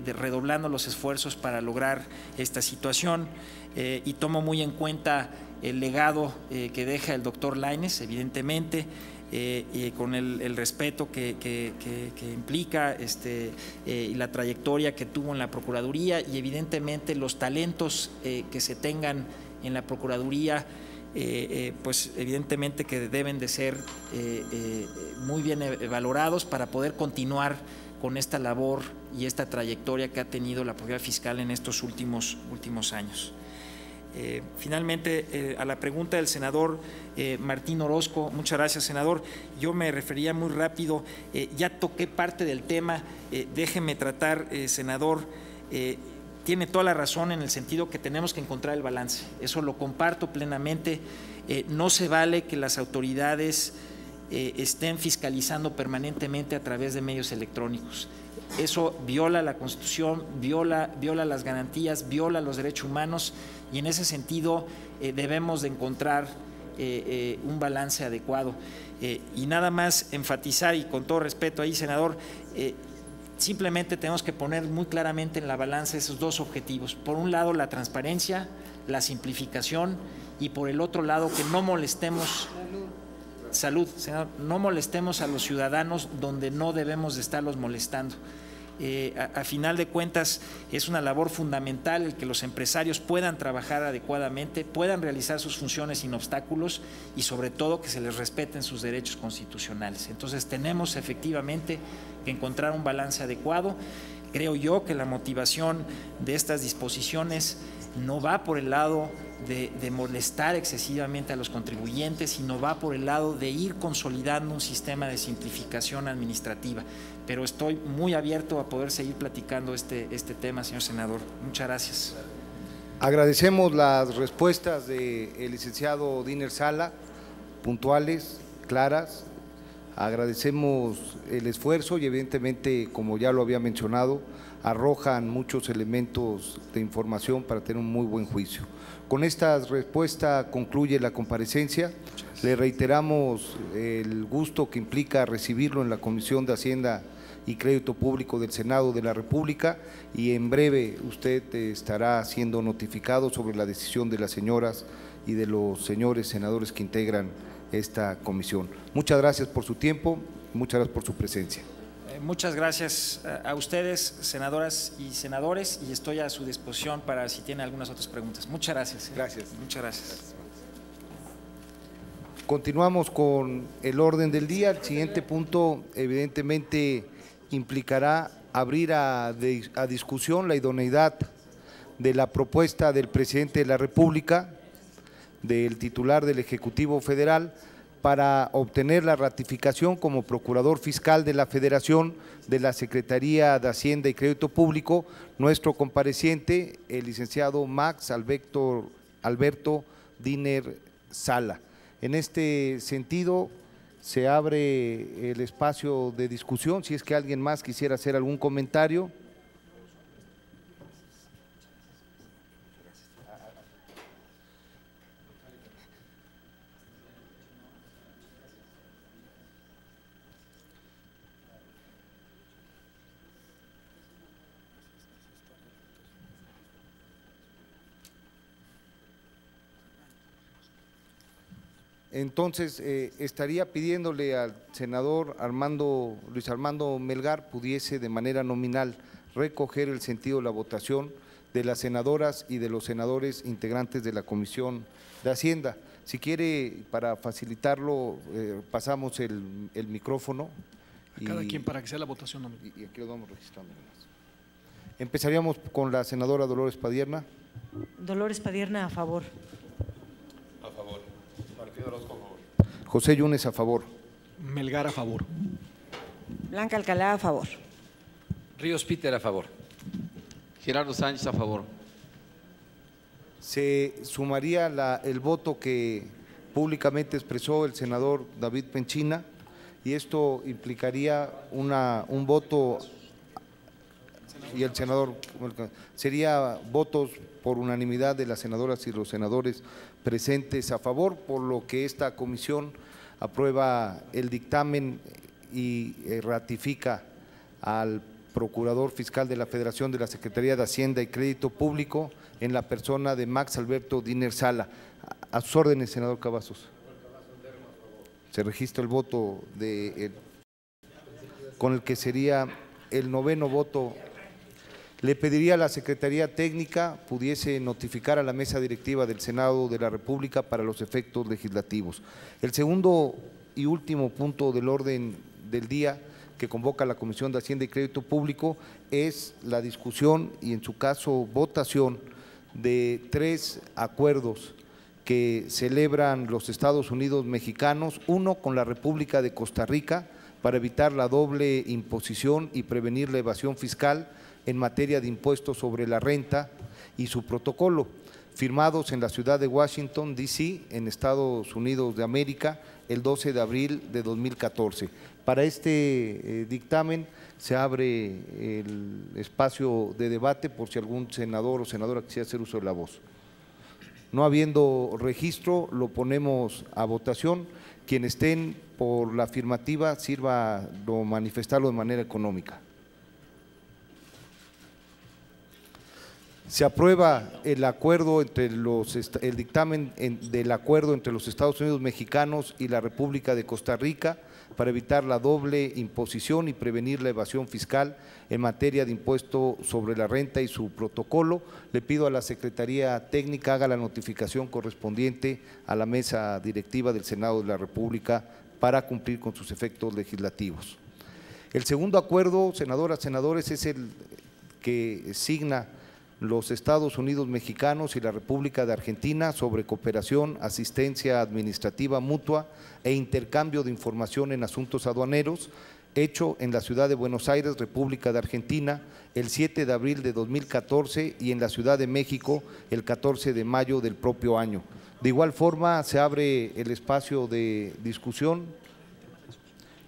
redoblando los esfuerzos para lograr esta situación, y tomo muy en cuenta el legado que deja el doctor Lainez, evidentemente, con el respeto que implica y la trayectoria que tuvo en la Procuraduría, y evidentemente los talentos que se tengan en la Procuraduría, pues evidentemente que deben de ser muy bien valorados para poder continuar con esta labor y esta trayectoria que ha tenido la Procuraduría Fiscal en estos últimos años. Finalmente, a la pregunta del senador Martín Orozco, muchas gracias, senador. Yo me refería muy rápido, ya toqué parte del tema, déjeme tratar, senador. Tiene toda la razón en el sentido que tenemos que encontrar el balance, eso lo comparto plenamente. No se vale que las autoridades estén fiscalizando permanentemente a través de medios electrónicos. Eso viola la Constitución, viola las garantías, viola los derechos humanos, y en ese sentido debemos de encontrar un balance adecuado. Y nada más enfatizar, y con todo respeto ahí, senador, simplemente tenemos que poner muy claramente en la balanza esos dos objetivos. Por un lado, la transparencia, la simplificación, y por el otro lado, que no molestemos… Salud, senador, no molestemos a los ciudadanos donde no debemos de estarlos molestando. A final de cuentas es una labor fundamental el que los empresarios puedan trabajar adecuadamente, puedan realizar sus funciones sin obstáculos, y sobre todo que se les respeten sus derechos constitucionales. Entonces tenemos efectivamente que encontrar un balance adecuado. Creo yo que la motivación de estas disposiciones no va por el lado de molestar excesivamente a los contribuyentes, sino va por el lado de ir consolidando un sistema de simplificación administrativa. Pero estoy muy abierto a poder seguir platicando este tema, señor senador. Muchas gracias. Agradecemos las respuestas del licenciado Diner Sala, puntuales, claras. Agradecemos el esfuerzo y evidentemente, como ya lo había mencionado, arrojan muchos elementos de información para tener un muy buen juicio. Con esta respuesta concluye la comparecencia. Le reiteramos el gusto que implica recibirlo en la Comisión de Hacienda y Crédito Público del Senado de la República, y en breve usted estará siendo notificado sobre la decisión de las señoras y de los señores senadores que integran esta comisión. Muchas gracias por su tiempo, muchas gracias por su presencia. Muchas gracias a ustedes, senadoras y senadores, y estoy a su disposición para si tienen algunas otras preguntas. Muchas gracias. Gracias. Muchas gracias. Continuamos con el orden del día. El siguiente punto evidentemente implicará abrir a discusión la idoneidad de la propuesta del presidente de la República, del titular del Ejecutivo Federal, para obtener la ratificación como Procurador Fiscal de la Federación de la Secretaría de Hacienda y Crédito Público, nuestro compareciente, el licenciado Max Alberto Diner Sala. En este sentido, se abre el espacio de discusión, si es que alguien más quisiera hacer algún comentario. Entonces, estaría pidiéndole al senador Luis Armando Melgar pudiese de manera nominal recoger el sentido de la votación de las senadoras y de los senadores integrantes de la Comisión de Hacienda. Si quiere, para facilitarlo, pasamos el micrófono. A cada quien para que sea la votación nominal. Y aquí lo vamos registrando. Empezaríamos con la senadora Dolores Padierna. Dolores Padierna, a favor. A favor. Martín Orozco, a favor. José Yunes, a favor. Melgar, a favor. Blanca Alcalá, a favor. Ríos Peter, a favor. Gerardo Sánchez, a favor. Se sumaría el voto que públicamente expresó el senador David Penchina, y esto implicaría un voto, y el senador, sería votos por unanimidad de las senadoras y los senadores presentes a favor, por lo que esta comisión aprueba el dictamen y ratifica al Procurador Fiscal de la Federación de la Secretaría de Hacienda y Crédito Público en la persona de Max Alberto Diner Sala. A sus órdenes, senador Cavazos. Se registra el voto con el que sería el noveno voto. Le pediría a la Secretaría Técnica pudiese notificar a la mesa directiva del Senado de la República para los efectos legislativos. El segundo y último punto del orden del día que convoca la Comisión de Hacienda y Crédito Público es la discusión y en su caso votación de 3 acuerdos que celebran los Estados Unidos mexicanos, uno con la República de Costa Rica para evitar la doble imposición y prevenir la evasión fiscal en materia de impuestos sobre la renta y su protocolo, firmados en la ciudad de Washington, D.C., en Estados Unidos de América, el 12 de abril de 2014. Para este dictamen se abre el espacio de debate por si algún senador o senadora quisiera hacer uso de la voz. No habiendo registro, lo ponemos a votación. Quien estén por la afirmativa, sirva manifestarlo de manera económica. Se aprueba el acuerdo el dictamen del acuerdo entre los Estados Unidos mexicanos y la República de Costa Rica para evitar la doble imposición y prevenir la evasión fiscal en materia de impuesto sobre la renta y su protocolo. Le pido a la Secretaría Técnica haga la notificación correspondiente a la mesa directiva del Senado de la República para cumplir con sus efectos legislativos. El segundo acuerdo, senadoras, senadores, es el que signa los Estados Unidos mexicanos y la República de Argentina sobre cooperación, asistencia administrativa mutua e intercambio de información en asuntos aduaneros, hecho en la ciudad de Buenos Aires, República de Argentina, el 7 de abril de 2014 y en la Ciudad de México el 14 de mayo del propio año. De igual forma, se abre el espacio de discusión.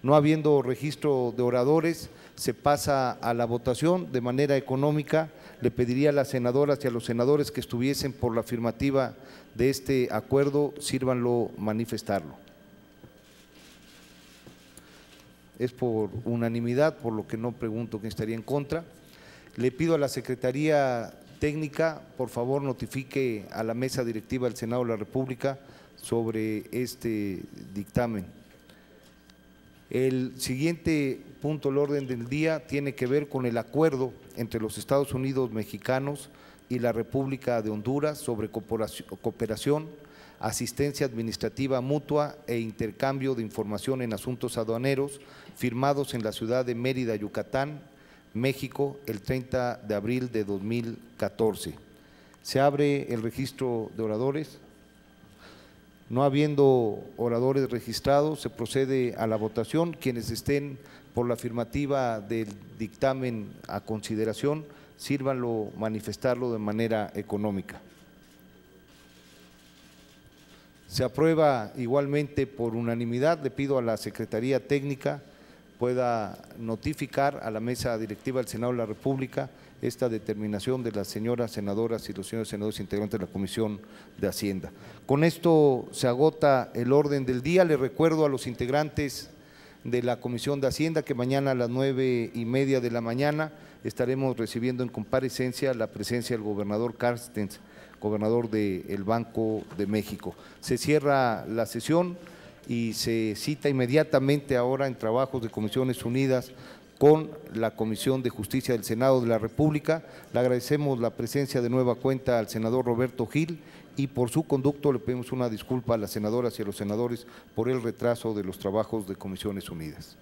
No habiendo registro de oradores, se pasa a la votación de manera económica. Le pediría a las senadoras y a los senadores que estuviesen por la afirmativa de este acuerdo, sírvanlo manifestarlo. Es por unanimidad, por lo que no pregunto quién estaría en contra. Le pido a la Secretaría Técnica, por favor, notifique a la mesa directiva del Senado de la República sobre este dictamen. El siguiente punto del orden del día tiene que ver con el acuerdo entre los Estados Unidos mexicanos y la República de Honduras sobre cooperación, asistencia administrativa mutua e intercambio de información en asuntos aduaneros, firmados en la ciudad de Mérida, Yucatán, México, el 30 de abril de 2014. Se abre el registro de oradores. No habiendo oradores registrados, se procede a la votación. Quienes estén por la afirmativa del dictamen a consideración, sírvanlo manifestarlo de manera económica. Se aprueba igualmente por unanimidad. Le pido a la Secretaría Técnica pueda notificar a la mesa directiva del Senado de la República esta determinación de las señoras senadoras y los señores senadores integrantes de la Comisión de Hacienda. Con esto se agota el orden del día. Les recuerdo a los integrantes de la Comisión de Hacienda que mañana a las 9:30 de la mañana estaremos recibiendo en comparecencia la presencia del gobernador Carstens, gobernador del Banco de México. Se cierra la sesión y se cita inmediatamente ahora en trabajos de Comisiones Unidas con la Comisión de Justicia del Senado de la República. Le agradecemos la presencia de nueva cuenta al senador Roberto Gil y por su conducto le pedimos una disculpa a las senadoras y a los senadores por el retraso de los trabajos de Comisiones Unidas.